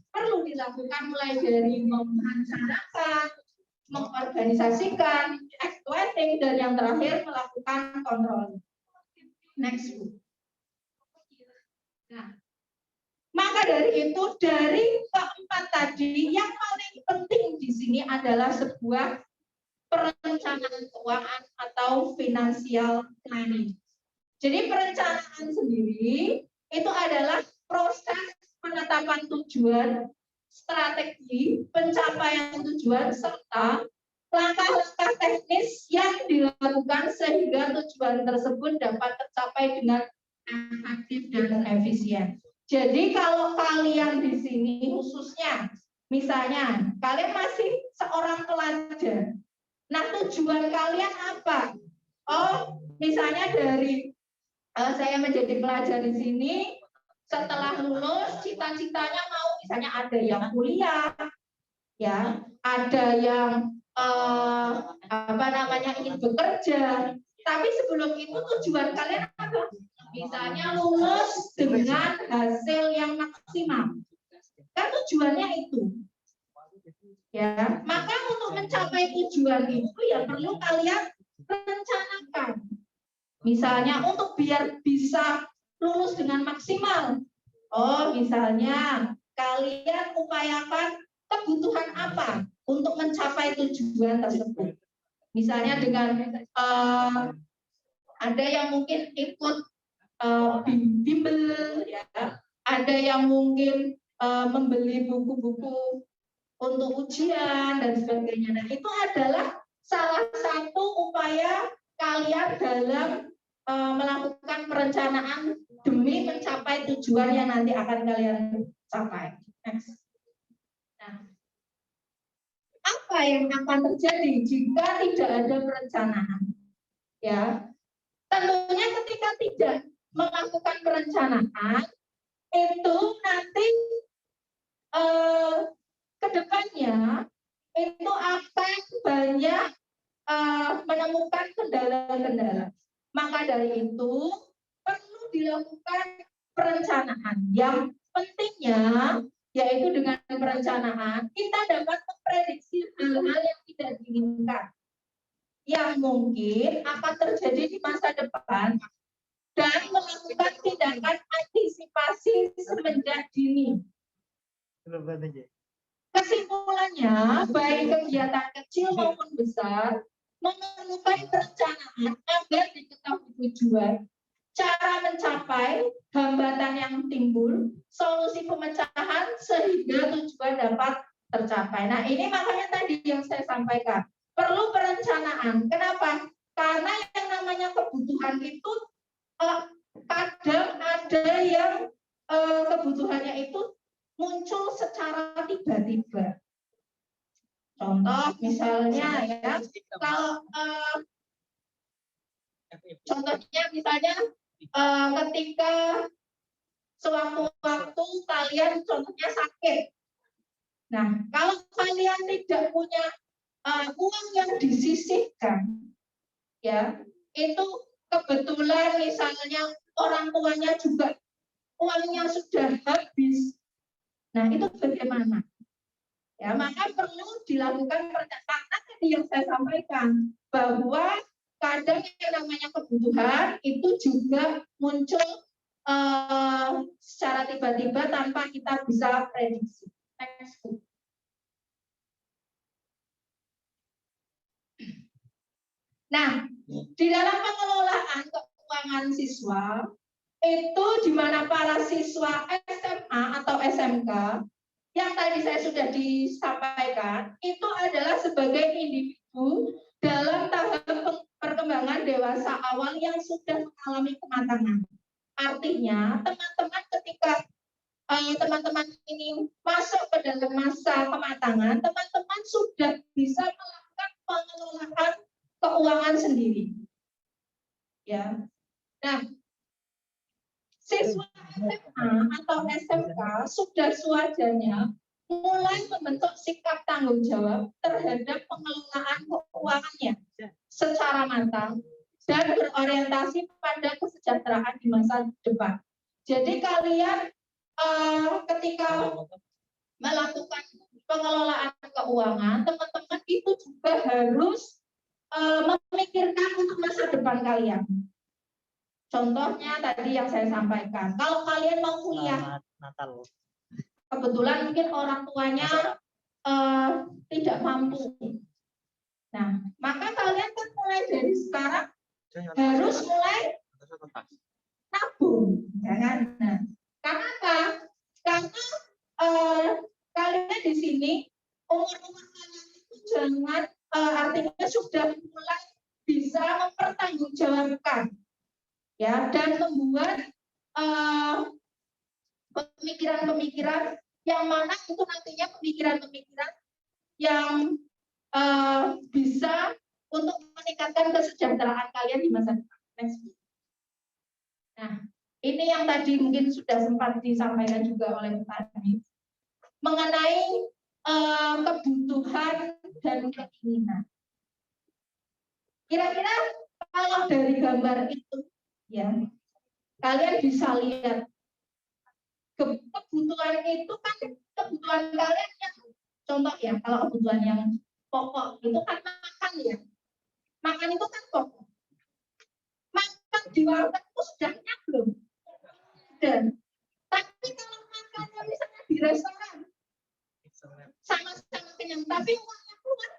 perlu dilakukan mulai dari merencanakan, mengorganisasikan, activating, dan yang terakhir melakukan kontrol. Next. Nah, maka dari itu dari keempat tadi yang paling penting di sini adalah sebuah perencanaan keuangan atau financial planning. Jadi perencanaan sendiri itu adalah proses penetapan tujuan, strategi, pencapaian tujuan, serta langkah-langkah teknis yang dilakukan sehingga tujuan tersebut dapat tercapai dengan efektif dan efisien. Jadi kalau kalian di sini khususnya, misalnya kalian masih seorang pelajar, nah tujuan kalian apa? Oh, misalnya dari saya menjadi pelajar di sini, setelah lulus cita-citanya mau misalnya ada yang kuliah, ya, ada yang ingin bekerja. Tapi sebelum itu tujuan kalian apa? Misalnya lulus dengan hasil yang maksimal. Kan tujuannya itu. Ya, maka untuk mencapai tujuan itu ya perlu kalian rencanakan. Misalnya untuk biar bisa lulus dengan maksimal. Oh, misalnya kalian upayakan kebutuhan apa untuk mencapai tujuan tersebut. Misalnya dengan ada yang mungkin ikut bimbel, ya, ada yang mungkin membeli buku-buku untuk ujian dan sebagainya. Nah, itu adalah salah satu upaya kalian dalam melakukan perencanaan demi mencapai tujuan yang nanti akan kalian capai. Next. Nah, apa yang akan terjadi jika tidak ada perencanaan? Ya, tentunya ketika tidak melakukan perencanaan itu nanti kedepannya itu akan banyak menemukan kendala-kendala. Maka dari itu perlu dilakukan perencanaan. Yang pentingnya yaitu dengan perencanaan kita dapat memprediksi hal-hal yang tidak diinginkan, yang mungkin akan terjadi di masa depan, dan melakukan tindakan antisipasi semenjak dini. Kesimpulannya, baik kegiatan kecil maupun besar memerlukan perencanaan agar diketahui tujuan. cara mencapai, hambatan yang timbul, solusi pemecahan sehingga tujuan dapat tercapai. Nah, ini makanya tadi yang saya sampaikan, perlu perencanaan. Kenapa? Karena yang namanya kebutuhan itu kadang ada yang kebutuhannya itu muncul secara tiba-tiba. Contoh misalnya ya, kalau contohnya misalnya ketika sewaktu-waktu kalian contohnya sakit. Nah, kalau kalian tidak punya uang yang disisihkan, ya itu kebetulan misalnya orang tuanya juga uangnya sudah habis. Nah, itu bagaimana? Ya, maka perlu dilakukan perencanaan tadi yang saya sampaikan bahwa kadang yang namanya kebutuhan itu juga muncul secara tiba-tiba tanpa kita bisa prediksi. Next. Nah, di dalam pengelolaan keuangan siswa itu di mana para siswa SMA atau SMK yang tadi saya sudah disampaikan itu adalah sebagai individu dalam tahap perkembangan dewasa awal yang sudah mengalami kematangan. Artinya, teman-teman ketika teman-teman ini masuk ke dalam masa kematangan, teman-teman sudah bisa melakukan pengelolaan keuangan sendiri. Ya. Nah, siswa SMA atau SMK sudah sewajarnya mulai membentuk sikap tanggung jawab terhadap pengelolaan keuangannya secara matang dan berorientasi pada kesejahteraan di masa depan. Jadi kalian ketika melakukan pengelolaan keuangan, teman-teman itu juga harus memikirkan untuk masa depan kalian. Contohnya tadi yang saya sampaikan, kalau kalian mau kuliah, kebetulan mungkin orang tuanya tidak mampu. Nah, maka kalian kan mulai dari sekarang harus mulai nabung, jangan. Nah, karena apa? Karena kalian di sini umur-umur kalian itu jangan artinya sudah mulai bisa mempertanggungjawabkan. Ya, dan membuat pemikiran-pemikiran yang mana itu nantinya pemikiran-pemikiran yang bisa untuk meningkatkan kesejahteraan kalian di masa depan. Next. Nah, ini yang tadi mungkin sudah sempat disampaikan juga oleh Pak Anies mengenai kebutuhan dan keinginan. Kira-kira kalau dari gambar itu, ya, kalian bisa lihat kebutuhan itu kan kebutuhan kalian yang contoh ya, kalau kebutuhan yang pokok itu kan makan ya, makan itu kan pokok. Makan di warteg itu sudah kenyang belum? Dan tapi kalau makannya misalnya di restoran sama-sama kenyang, tapi uangnya keluar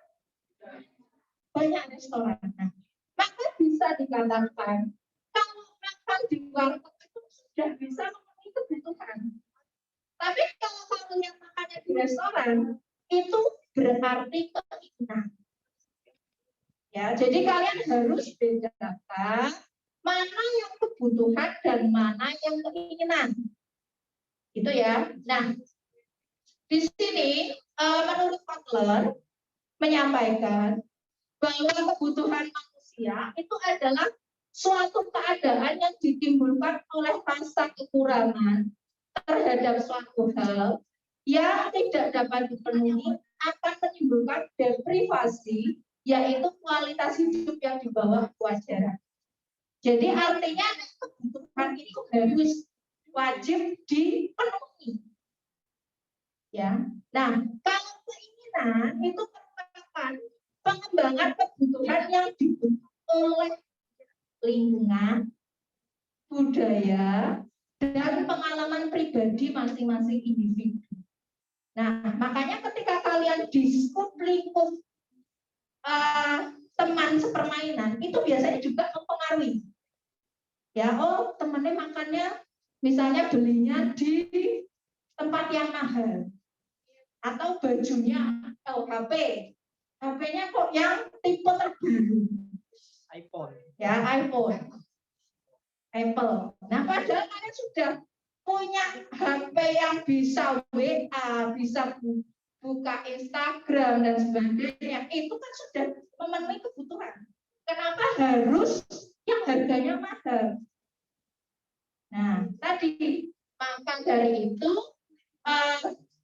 banyak restoran. Nah, maka bisa dikatakan kalau makan di warteg itu sudah bisa memenuhi kebutuhan. Tapi kalau kalian makannya di restoran, itu berarti keinginan. Ya, jadi kalian harus bedakan mana yang kebutuhan dan mana yang keinginan. Gitu ya. Nah, di sini menurut Kotler menyampaikan bahwa kebutuhan manusia itu adalah suatu keadaan yang ditimbulkan oleh rasa kekurangan terhadap suatu hal yang tidak dapat dipenuhi akan menimbulkan deprivasi, yaitu kualitas hidup yang di bawah kewajaran. Jadi artinya kebutuhan itu harus wajib dipenuhi. Ya. Nah, kalau keinginan itu merupakan pengembangan kebutuhan yang dibutuhkan oleh lingkungan, budaya, dan pengalaman pribadi masing-masing individu. Nah, makanya ketika kalian diskup lingkup teman sepermainan, itu biasanya juga mempengaruhi. Ya, oh temennya makannya misalnya belinya di tempat yang mahal. Atau bajunya HP. HP-nya kok yang tipe terbaru. iPhone. Ya, iPhone. Apple. Nah, padahal kalian sudah punya HP yang bisa WA, bisa buka Instagram dan sebagainya. Itu kan sudah memenuhi kebutuhan. Kenapa harus yang harganya mahal? Nah, tadi maka dari itu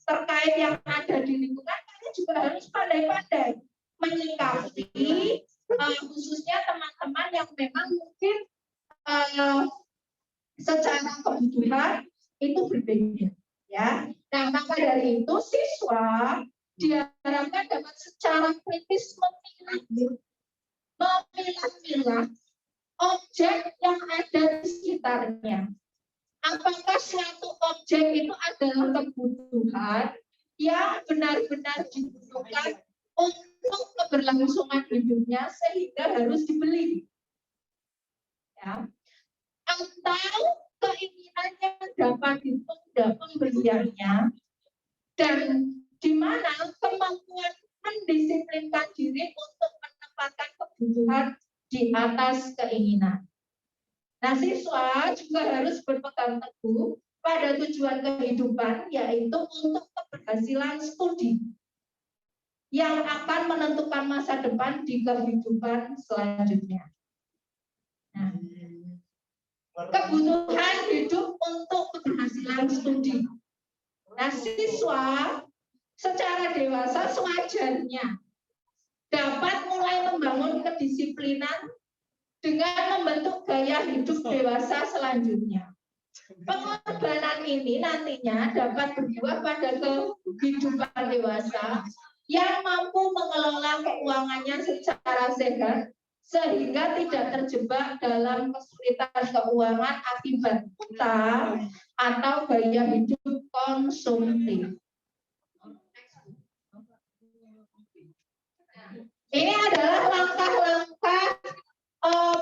terkait yang ada di lingkungan, kalian juga harus pandai-pandai menyikapi khususnya teman-teman yang memang mungkin secara kebutuhan itu berbeda, ya. Nah, maka dari itu siswa diharapkan dapat secara kritis memilah-milah objek yang ada di sekitarnya. Apakah suatu objek itu adalah kebutuhan yang benar-benar dibutuhkan untuk keberlangsungan hidupnya sehingga harus dibeli, ya. Atau keinginannya dapat ditunda pembeliannya, dan di mana kemampuan mendisiplinkan diri untuk menempatkan kebutuhan di atas keinginan. Nah, siswa juga harus berpegang teguh pada tujuan kehidupan, yaitu untuk keberhasilan studi yang akan menentukan masa depan di kehidupan selanjutnya. Nah, kebutuhan hidup untuk keberhasilan studi. Nah, siswa secara dewasa sewajarnya dapat mulai membangun kedisiplinan dengan membentuk gaya hidup dewasa selanjutnya. Pengorbanan ini nantinya dapat berbuah pada kehidupan dewasa yang mampu mengelola keuangannya secara sehat sehingga tidak terjebak dalam kesulitan keuangan akibat utang atau gaya hidup konsumtif. Ini adalah langkah-langkah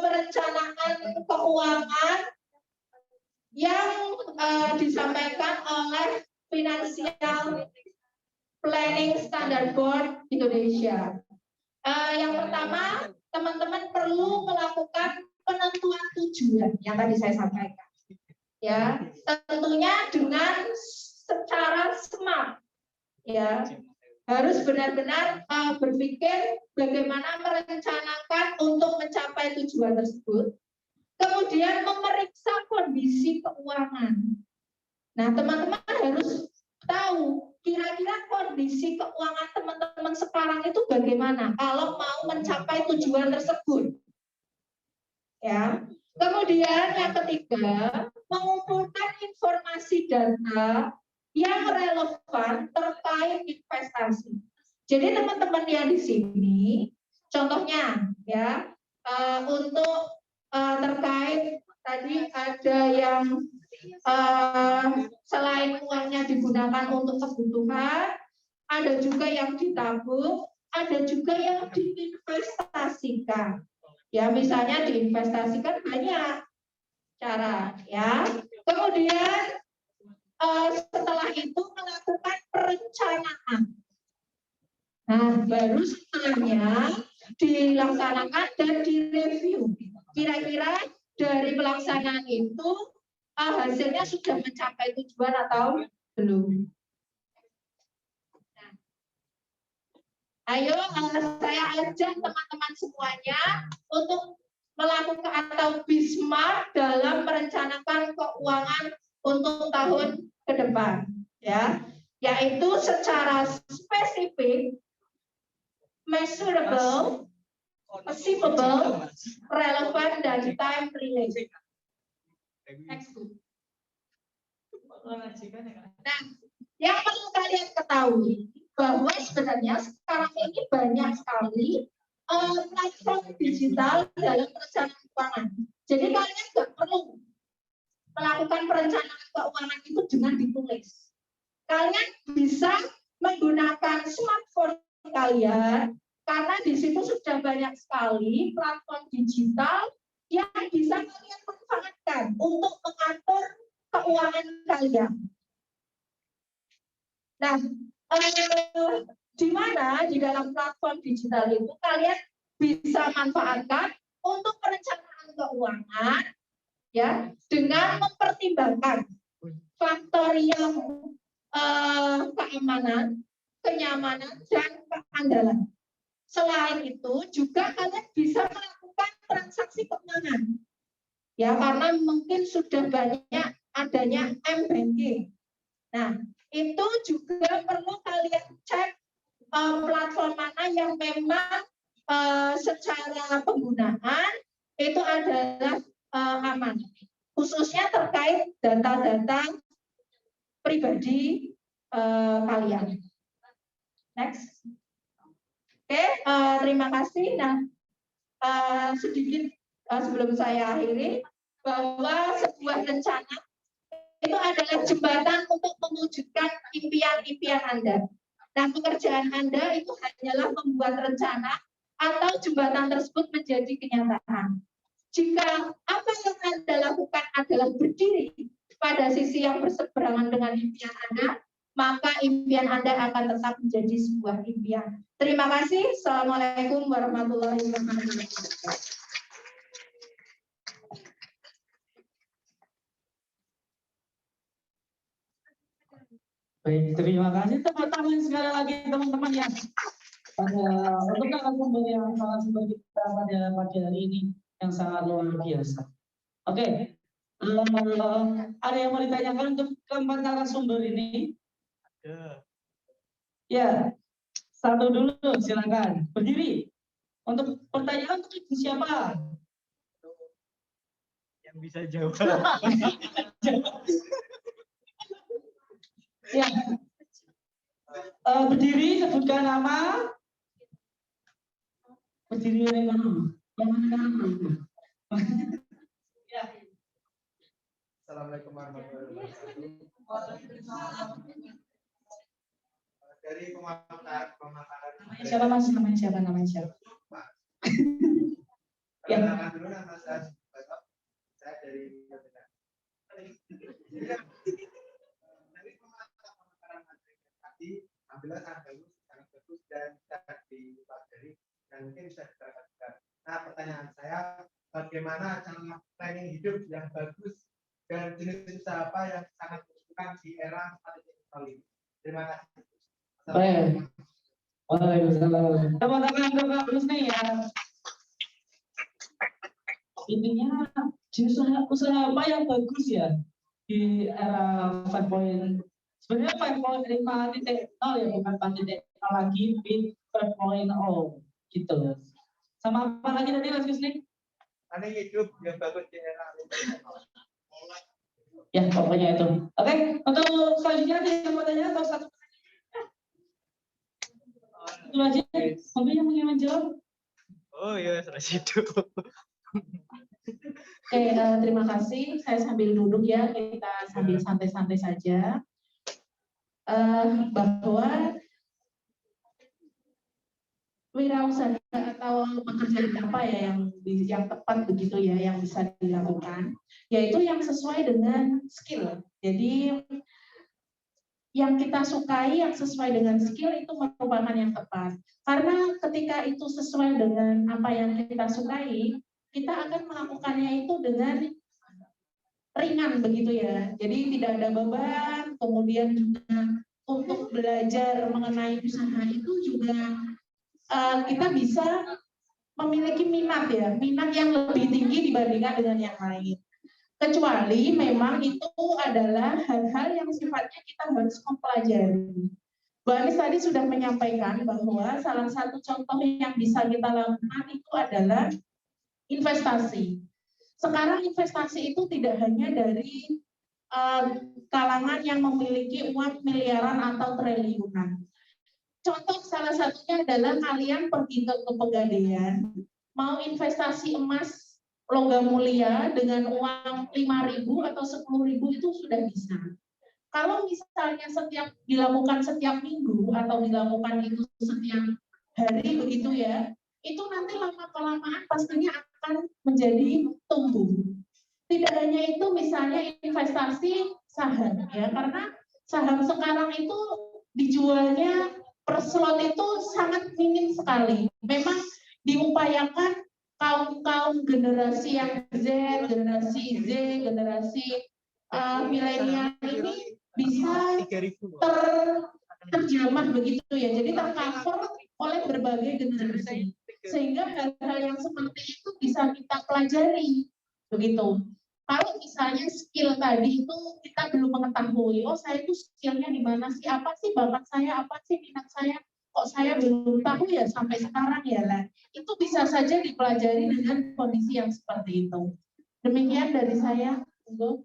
perencanaan keuangan yang disampaikan oleh Financial Planning Standard Board Indonesia. Yang pertama, teman-teman perlu melakukan penentuan tujuan yang tadi saya sampaikan. Ya, tentunya dengan secara smart. Ya, harus benar-benar berpikir bagaimana merencanakan untuk mencapai tujuan tersebut. Kemudian memeriksa kondisi keuangan. Nah, teman-teman harus tahu kira-kira kondisi keuangan teman-teman sekarang itu bagaimana kalau mau mencapai tujuan tersebut. Ya. Kemudian yang ketiga, mengumpulkan informasi data yang relevan terkait investasi. Jadi teman-teman yang di sini, contohnya ya, untuk terkait tadi ada yang selain uangnya digunakan untuk kebutuhan, ada juga yang ditabung, ada juga yang diinvestasikan. Ya, misalnya diinvestasikan banyak cara, ya. Kemudian setelah itu melakukan perencanaan. Nah, baru setelahnya dilaksanakan dan direview. Kira-kira dari pelaksanaan itu hasilnya sudah mencapai tujuan atau belum. Nah, ayo saya ajak teman-teman semuanya untuk melakukan atau be smart dalam merencanakan keuangan untuk tahun ke depan, ya, yaitu secara spesifik, measurable, achievable, relevan, dan time related. Nah, yang perlu kalian ketahui bahwa sebenarnya sekarang ini banyak sekali platform digital dalam perencanaan keuangan. Jadi kalian nggak perlu melakukan perencanaan keuangan itu dengan ditulis. Kalian bisa menggunakan smartphone kalian karena di situ sudah banyak sekali platform digital yang bisa kalian manfaatkan untuk mengatur keuangan kalian. Nah, di mana di dalam platform digital itu kalian bisa manfaatkan untuk perencanaan keuangan, ya, dengan mempertimbangkan faktorial keamanan, kenyamanan, dan keandalan. Selain itu juga kalian bisa melakukan transaksi keuangan, ya, karena mungkin sudah banyak adanya m-banking. Nah, itu juga perlu kalian cek platform mana yang memang secara penggunaan itu adalah aman, khususnya terkait data-data pribadi kalian. Next. Oke, terima kasih. Nah, sedikit sebelum saya akhiri, bahwa sebuah rencana itu adalah jembatan untuk mewujudkan impian-impian Anda. Nah, pekerjaan Anda itu hanyalah membuat rencana atau jembatan tersebut menjadi kenyataan. Jika apa yang Anda lakukan adalah berdiri pada sisi yang berseberangan dengan impian Anda, maka impian Anda akan tetap menjadi sebuah impian. Terima kasih. Assalamualaikum warahmatullahi wabarakatuh. Baik, terima kasih. Tepuk tangan sekali lagi teman-teman ya. Untuk narasumber yang narasumber kita pada pagi hari ini yang sangat luar biasa. Oke, ada yang mau ditanyakan untuk keempat narasumber ini? Ya, satu dulu, silakan berdiri. Untuk pertanyaan untuk siapa? Yang bisa jawab. Ya, berdiri, sebutkan nama. Berdiri yang mana? Ya. Assalamualaikum warahmatullahi wabarakatuh. Dari pemakaran. Siapa mas? Namanya siapa? Ya. Perkenalkan dulu nama saya Batok. Saya dari dari pemakaran tadi, alhamdulillah sangat bagus dan sangat dipelajari dan mungkin bisa diterapkan. Nah, pertanyaan saya, bagaimana cara planning hidup yang bagus dan jenis usaha apa yang sangat dibutuhkan di era saat ini? Terima kasih. Baik. Waalaikumsalam. Teman-teman Bapak Husni ya. Intinya jenis usaha apa yang bagus ya di era 5.0. Sebenarnya 5.5.0 ya, bukan 5.0 lagi, 5.0 gitu. Sama apa lagi tadi Mas Husni? Planning hidup yang bagus di era Ya, pokoknya itu. Oke, untuk selanjutnya ada yang mau tanya atau satu? Itu aja. Mungkin yang ingin menjawab. Oh iya, sudah situ. Oke, terima kasih. Saya sambil duduk ya, kita sambil santai-santai saja. Bahwa wirausaha atau pekerjaan apa ya yang tepat begitu ya, yang bisa dilakukan, yaitu yang sesuai dengan skill. Jadi yang kita sukai, yang sesuai dengan skill itu merupakan yang tepat. Karena ketika itu sesuai dengan apa yang kita sukai, kita akan melakukannya itu dengan ringan begitu ya. Jadi tidak ada beban, kemudian juga untuk belajar mengenai usaha itu juga kita bisa memiliki minat ya, minat yang lebih tinggi dibandingkan dengan yang lain. Kecuali memang itu adalah hal-hal yang sifatnya kita harus mempelajari. Bu Anis tadi sudah menyampaikan bahwa salah satu contoh yang bisa kita lakukan itu adalah investasi. Sekarang investasi itu tidak hanya dari kalangan yang memiliki uang miliaran atau triliunan. Contoh salah satunya adalah kalian pergi ke Pegadaian, mau investasi emas logam mulia dengan uang 5.000 atau 10.000 itu sudah bisa. Kalau misalnya dilakukan setiap minggu atau dilakukan itu setiap hari begitu ya, itu nanti lama-kelamaan pastinya akan menjadi tumbuh. Tidak hanya itu, misalnya investasi saham ya, karena saham sekarang itu dijualnya per slot itu sangat minim sekali. Memang diupayakan kaum generasi yang Z, generasi milenial ini bisa terjamah begitu ya. Jadi tercover oleh berbagai generasi. Sehingga hal-hal yang seperti itu bisa kita pelajari begitu. Kalau misalnya skill tadi itu kita belum mengetahui, oh saya itu skillnya di mana sih, apa sih bakat saya, apa sih minat saya, kok saya belum tahu ya sampai sekarang ya lah. Itu bisa saja dipelajari dengan kondisi yang seperti itu. Demikian dari saya. Untuk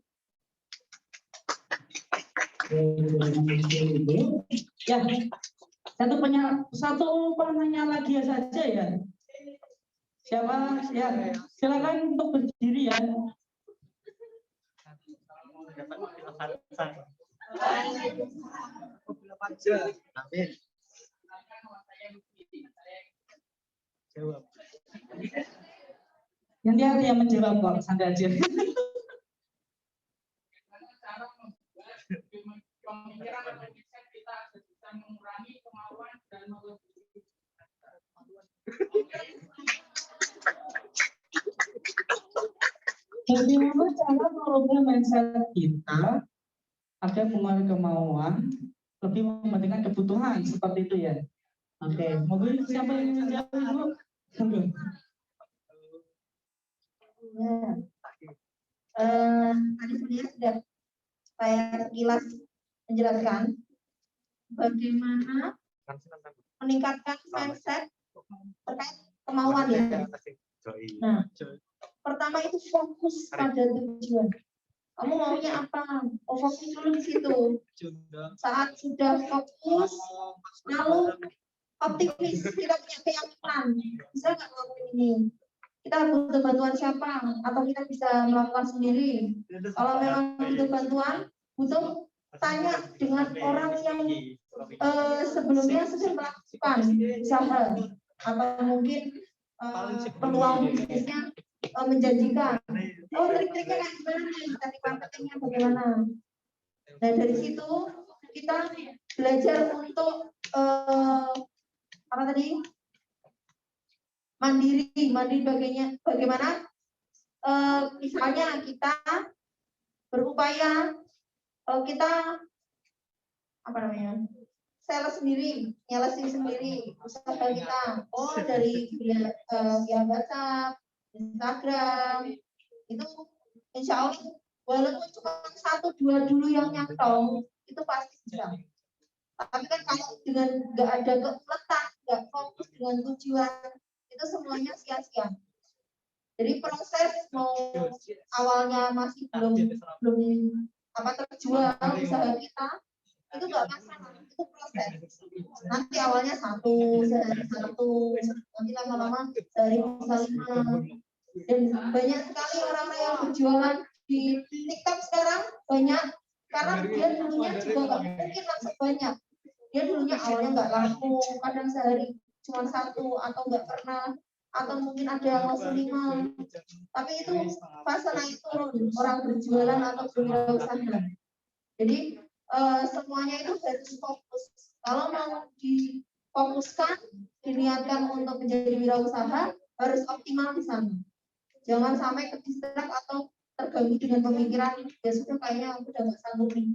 ya, satu penanya lagi ya saja ya. Siapa ya, silakan untuk berdiri ya. Amin. Jawab. Nanti ada yang menjawab kok, santai aja. Pemikiran atau mindset kita bisa mengurangi kemauan dan melebihi. Bagaimana cara merubah mindset kita agar mengurangi kemauan, lebih mementingkan kebutuhan seperti itu ya? Oke, mungkin siapa yang ingin menjawab dulu? Tadi sebenarnya sudah saya sekilas menjelaskan bagaimana meningkatkan mindset terkait kemauan ya. Nah, pertama itu fokus pada tujuan. Kamu maunya apa? Oh, fokus dulu di situ. Saat sudah fokus, lalu optimis, kita punya keyakinan. Bisa nggak ngelakuin ini? Kita butuh bantuan siapa? Atau kita bisa melakukan sendiri? Kalau memang butuh bantuan, butuh tanya dengan orang yang sebelumnya sudah melakukan usaha, atau mungkin peluang bisnisnya menjanjikan. Oh, trik-triknya kayak gimana nih? Teknik marketingnya bagaimana? Nah, dari situ kita belajar untuk apa tadi? Mandiri bagaimana? Misalnya kita berupaya kita apa namanya? Sales sendiri, nyelesin sendiri usaha kita. Oh, dari via WhatsApp, Instagram, itu insya Allah walaupun cuma 1-2 dulu yang nyantol, itu pasti bisa. Tapi kan kalau dengan nggak ada keuletan, nggak fokus dengan tujuan, itu semuanya sia-sia. Jadi proses mau awalnya masih belum terjual usaha kita, itu nggak masalah, itu proses. Nanti awalnya sehari satu, nanti lama-lama sehari bisa 5. Dan banyak sekali orang-orang yang berjualan di TikTok sekarang banyak, karena dia dulunya juga nggak mungkin langsung banyak. Dia dulunya awalnya nggak laku, kadang sehari cuma 1 atau nggak pernah, atau mungkin ada yang langsung 5. Tapi itu fase naik turun orang berjualan atau berwirausaha. Jadi semuanya itu harus fokus. Kalau mau difokuskan, diniatkan untuk menjadi wirausaha, harus optimal di sana. Jangan sampai kedistrak atau terganggu dengan pemikiran, ya sudah kayaknya aku udah nggak sanggup nih.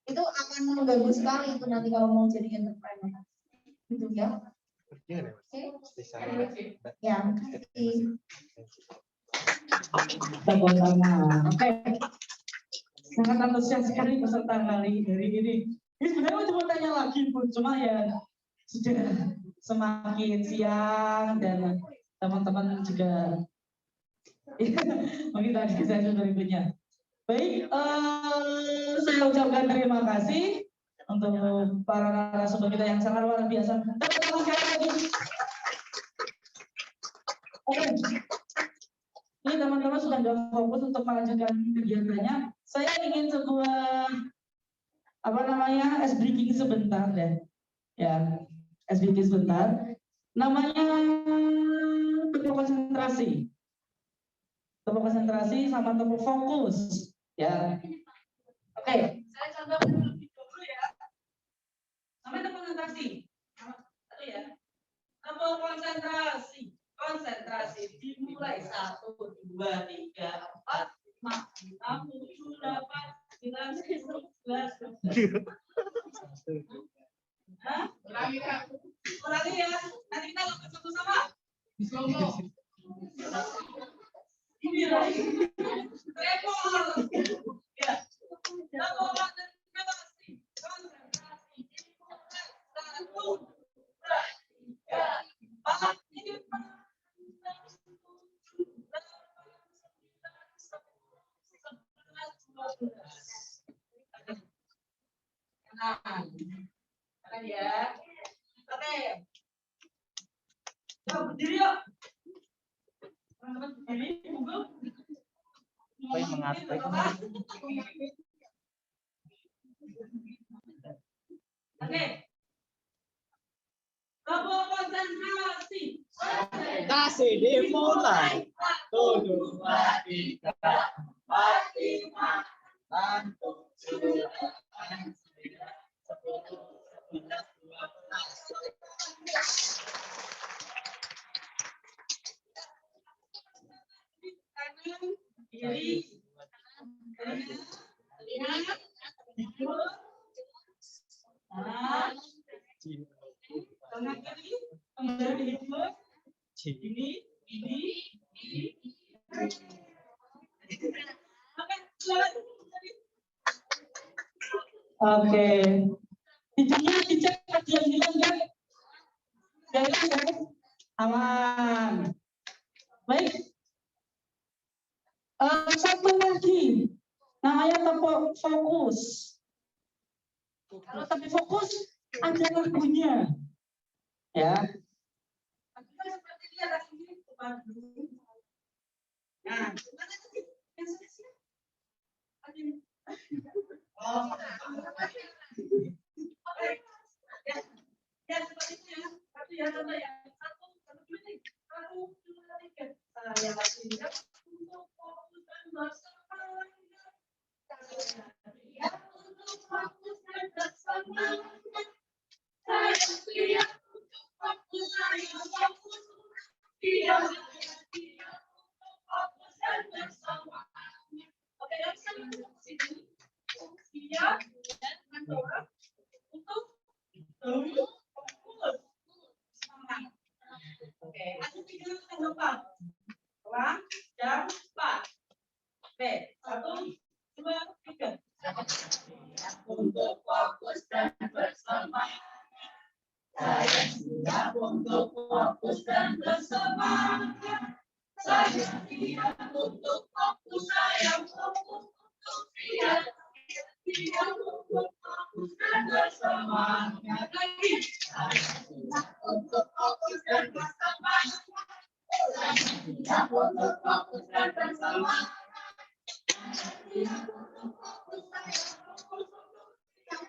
Itu akan mengganggu sekali itu nanti kalau mau jadi entrepreneur. Gitu ya. Oke. Ya, makasih. Sama-sama. Oke. Sangat antusias sekali peserta hari ini. Ini sebenarnya cuma tanya lagi pun, cuma ya sudah semakin siang dan teman-teman juga mungkin tadi saya berikutnya. Baik, saya ucapkan terima kasih untuk para narasumber kita yang sangat luar biasa. Oke. Ini teman-teman sudah fokus untuk melanjutkan kegiatannya. Saya ingin sebuah ice breaking sebentar deh. Ya, ice breaking sebentar. Namanya konsentrasi. tempo konsentrasi sama tempo fokus. Ya. Oke, saya contohkan lebih dulu ya. Sampai tempo konsentrasi. Satu ya. Tempo konsentrasi. Konsentrasi dimulai 1, 2, 3, 4, 5, 6, 7, 8, 9, 10, 11, 12. Hah? Ulangi ya. Nanti kita lakukan sama-sama. Ini lagi. Repot. Ya. Tempo konsentrasi. Konsentrasi dimulai 1, 2, 3, 4, 5. Tenang ya. Oke. Coba berdiri yuk. Teman-teman berdiri, monggo. Apa yang mengatur? Oke. Tempo konsentrasi. Kasih dimulai. 1, 2, 3, 4, 5, 6, 7, 8, 9, 10, 11, 12. Kanan, kiri, kanan, lihat, ikut, kanan, kanan kiri, kembali ikut, ini. Oke, hidungnya dicek ada yang hilang kan? Jangan ya, aman. Baik. Satu lagi, namanya tempo fokus. Kalau tempo fokus, ada lagunya, ya. Seperti dia lagunya. Nah, ya seperti itu ya. Satu ya, contoh ya. 1, 2, 3. Saya tidak untuk fokus dan bersemangat. Saya untuk fokus dan bersemangat. Saya siap untuk fokus, saya fokus. Dia siap untuk fokus dan bersemangat. Oke, yang sini. Siap dan mencoba untuk fokus. Semangat. Oke, ada 3 tanggapan. Pelan dan cepat. Oke, 1, 2, 3. Untuk fokus dan bersemangat. Saya siap untuk fokus dan bersemangat. Saya siap untuk fokus, saya fokus untuk siap. Siap untuk fokus dan bersemangat. Lagi. Saya siap untuk fokus dan bersemangat. Saya siap untuk fokus dan bersemangat. Siap untuk fokus, saya fokus untuk siap.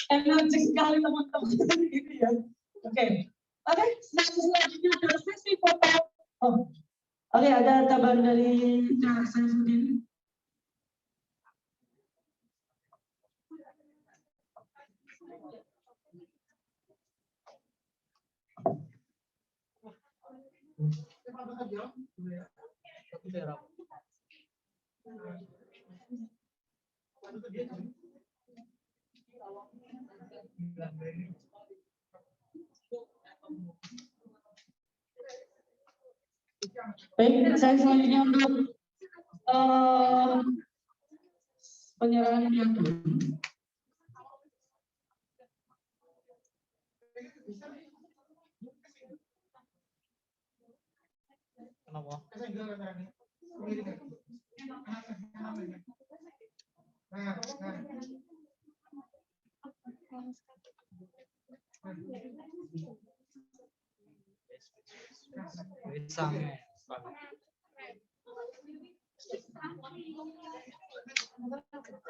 Energi sekali teman-teman gitu ya. Oke, selanjutnya adalah sesi foto. Oke, ada kabar dari Kak Saifuddin. Baik, saya selanjutnya untuk penyerahan yang Ya.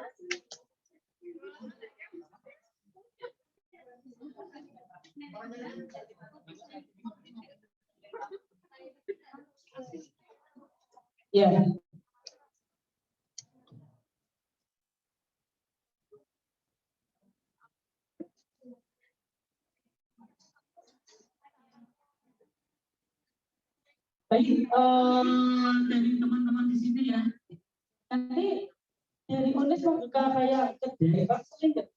Baik, dari teman-teman di sini ya. Nanti dari UNES mau buka kayak kedai konseling nggak?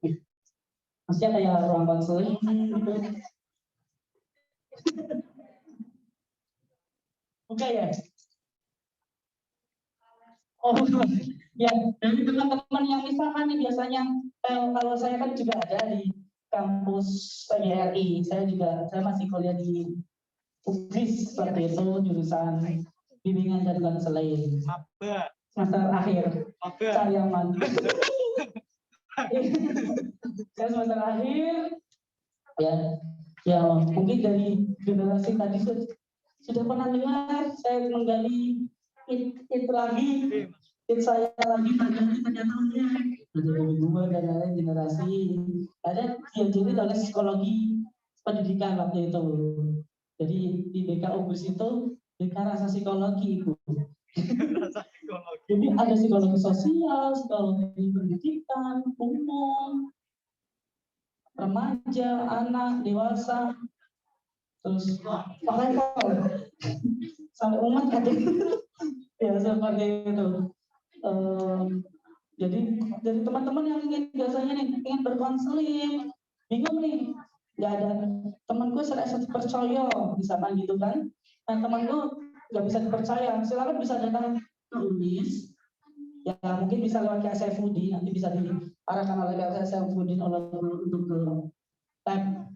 Maksudnya kayak ruang konseling gitu. Buka ya? Oh, ya dari teman-teman yang misalkan nih biasanya kalau saya kan juga ada di kampus PGRI, saya masih kuliah di UGRIS seperti itu, jurusan bimbingan dan konseling. Semester akhir. Saya mantap. Saya semester akhir. Ya mungkin dari generasi tadi sudah pernah dengar saya menggali itu lagi. Saya lagi ternyata ada hubungan dan lain generasi. Ada diajari oleh psikologi pendidikan waktu itu. Jadi di BK Ubus itu BK rasa psikologi itu. Jadi ada psikologi sosial, psikologi pendidikan, umum, remaja, anak, dewasa, terus level sampai umat katanya. Ya seperti itu. Jadi dari teman-teman yang ingin biasanya nih ingin berkonseling, bingung nih, nggak ada temanku saya percaya, misalkan gitu kan, nah temanku nggak bisa dipercaya, silakan bisa datang ke UNIS, ya mungkin bisa lewat Kak Saifuddin, nanti bisa diarahkan oleh Kak Saifuddin untuk ke tab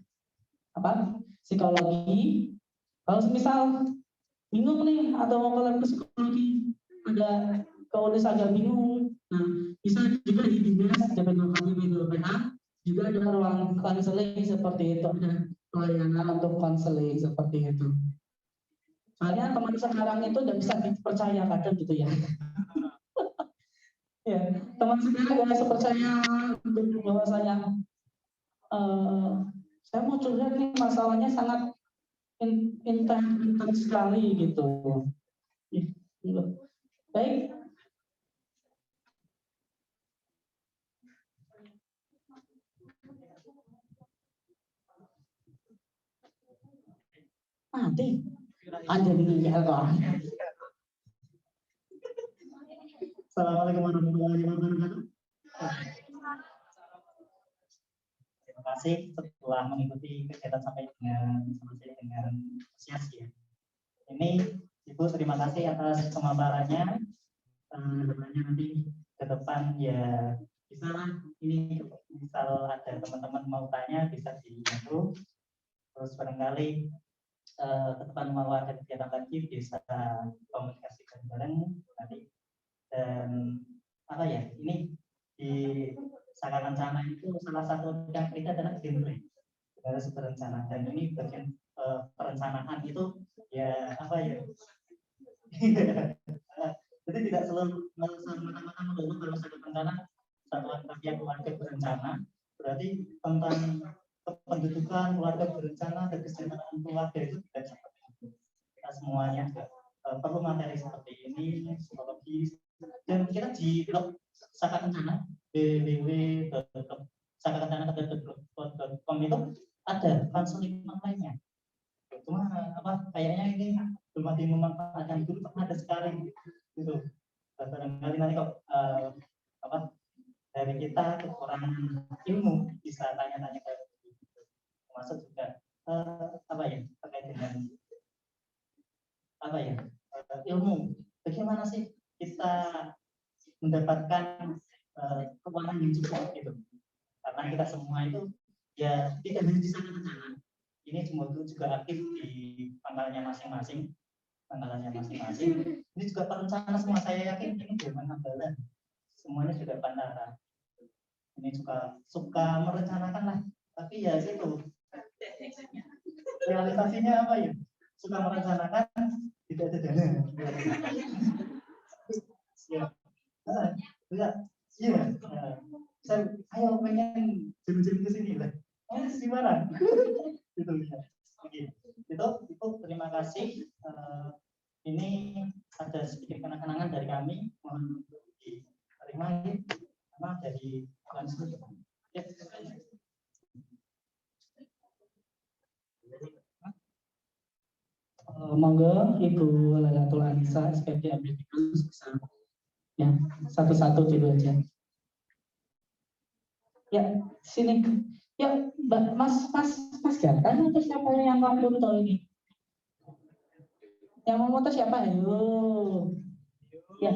apa psikologi. Kalau misal bingung nih atau mau ke lab psikologi, ada UNES agak bingung, nah bisa juga di dinas DPH juga ada ruang konseling seperti itu, ada pelayanan untuk konseling seperti itu. Soalnya teman sekarang itu udah bisa dipercaya kadang gitu ya. Ya, teman sekarang udah bisa percaya bahwasanya saya mau curhat nih, masalahnya sangat intens sekali gitu. Baik. Mati. Ada di orang. Assalamualaikum warahmatullahi wabarakatuh. Terima kasih setelah mengikuti kegiatan sampai dengan antusias ya. Ini Ibu terima kasih atas pemaparannya. Sebenarnya nanti ke depan ya bisa lah, ini misal ada teman-teman mau tanya bisa dibantu. Terus barangkali ke depan mau ada kegiatan lagi bisa komunikasikan bareng nanti. Dan apa ya, ini di Saka Kencana itu salah satu yang kita adalah genre harus berencana, dan ini bagian perencanaan itu ya apa ya jadi tidak selalu semata-mata melulu kalau Saka Kencana satuan kerja keluarga berencana berarti tentang kependudukan keluarga berencana dan kesejahteraan keluarga itu tidak seperti itu. Kita semuanya perlu materi seperti ini, psikologi, dan kita di blog Saka Kencana www.sakakencana.com itu ada konseling online-nya. Cuma apa kayaknya ini belum ada memanfaatkan, dulu pernah ada sekali gitu. Barangkali nanti kok apa dari kita kekurangan ilmu bisa tanya-tanya ke termasuk juga apa ya terkait dengan apa ya ilmu, bagaimana sih kita mendapatkan keuangan yang cukup gitu, karena kita semua itu ya tidak hanya di Saka Kencana, ini semua itu juga aktif di pangkalannya masing-masing. Ini juga perencana semua, saya yakin ini zaman Hambalan semuanya juga Pantara, ini juga suka merencanakan lah, tapi ya itu realisasinya apa ya, suka merencanakan tidak ada dana. Ya, ya, ada sedikit kenang-kenangan dari kami, mohon diterima ya, sama dari langsung. Ya. Monggo Ibu Lailatul Anisa SPP Ambidikus bisa ya satu-satu dulu aja. Ya sini ya Mas Gatan atau siapa yang mau foto ini? Yang mau foto siapa? Ayo. Ya.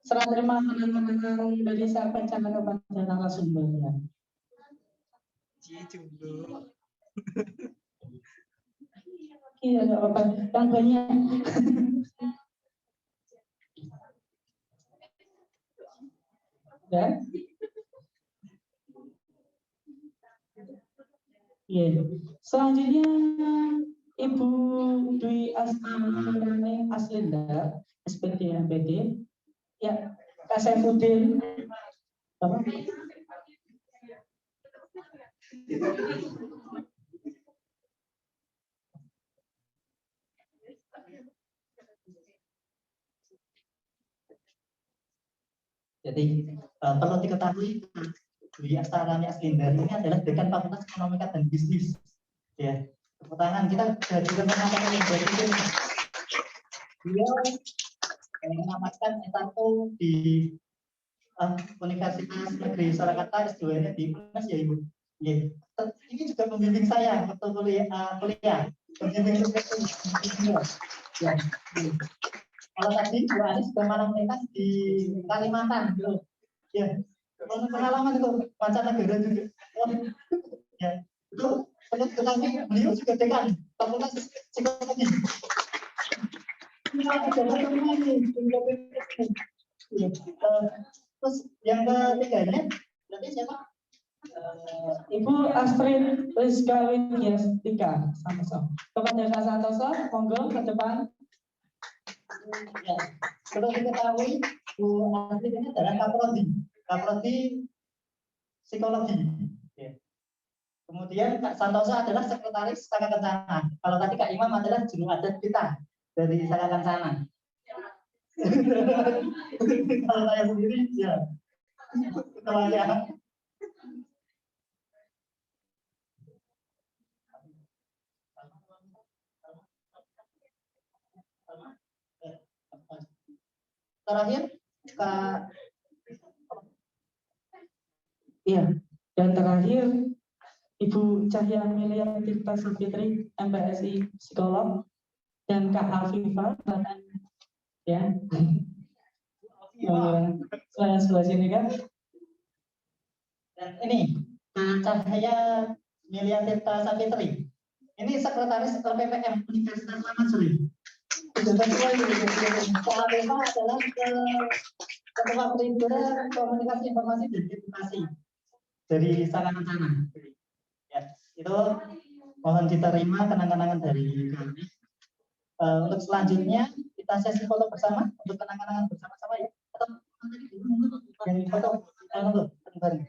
Serah terima kenang-kenangan dari siapa calon kepada narasumbernya. Iya, nggak apa-apa. Yang banyak. Ya. Iya. Selanjutnya Ibu Dwi Asmani Aslinda, SPT MPD. Ya, Kak Saifuddin. Apa? Jadi perlu diketahui Dwi Astarani Aslinda ini adalah dekan Fakultas Ekonomi dan Bisnis. Ya, tepuk tangan kita dari teman-teman yang dari itu. Beliau menamatkan S1 di Universitas Negeri Surakarta, S2-nya di UNES ya Ibu. Ya. Ini juga pembimbing saya waktu kuliah. Pembimbing ya. Kalau tadi Bu Anis sudah malam melintas di Kalimantan, gitu. Ya, pengalaman itu mancanegara juga. Ya, itu perlu diketahui beliau juga dekan Fakultas Psikologi. Terus yang ketiganya, berarti siapa? Ibu Astrid Rizka Widyastika Santoso. Kepada Kak Santoso, monggo ke depan. Ya, perlu diketahui Bu Astrid ini adalah Kaprodi Psikologi. Ya. Kemudian Kak Santoso adalah sekretaris Saka Kencana. Kalau tadi Kak Imam adalah juru adat kita dari Saka Kencana. Kalau saya sendiri, ya. Ketuanya. Terakhir, Kak. Iya, dan terakhir Ibu Cahya Amelia Tirta Sapitri, MPSI Psikolog, dan Kak Alfifa, ya. Sebelah sini kan. Dan ini Kak Cahya Amelia Tirta Sapitri. Ini sekretaris LPPM Universitas Taman Suri. Pejabat tua ini Kak Alfifa adalah Ketua Perhimpunan Komunikasi Informasi dan Edukasi dari Saka Kencana. Ya, itu mohon diterima kenang-kenangan dari kami. Untuk selanjutnya kita sesi foto bersama untuk kenang-kenangan bersama-sama ya. Atau yang foto bareng.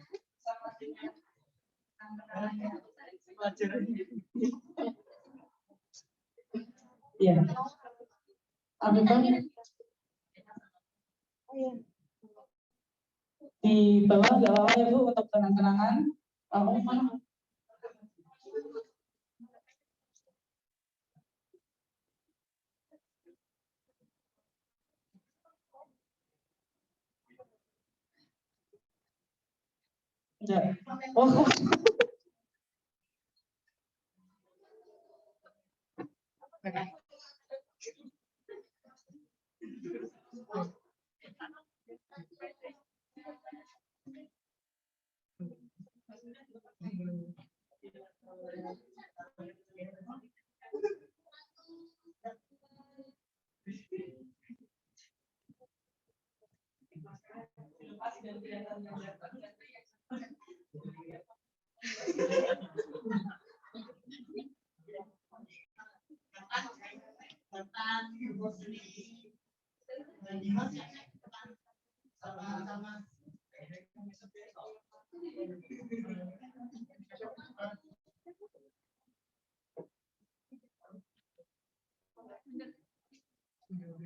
Iya. Apa di bawah nggak apa-apa ya Bu untuk kenang-kenangan. Oh, mana? Ya. Oh. Dunia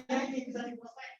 ini bisa diprospek.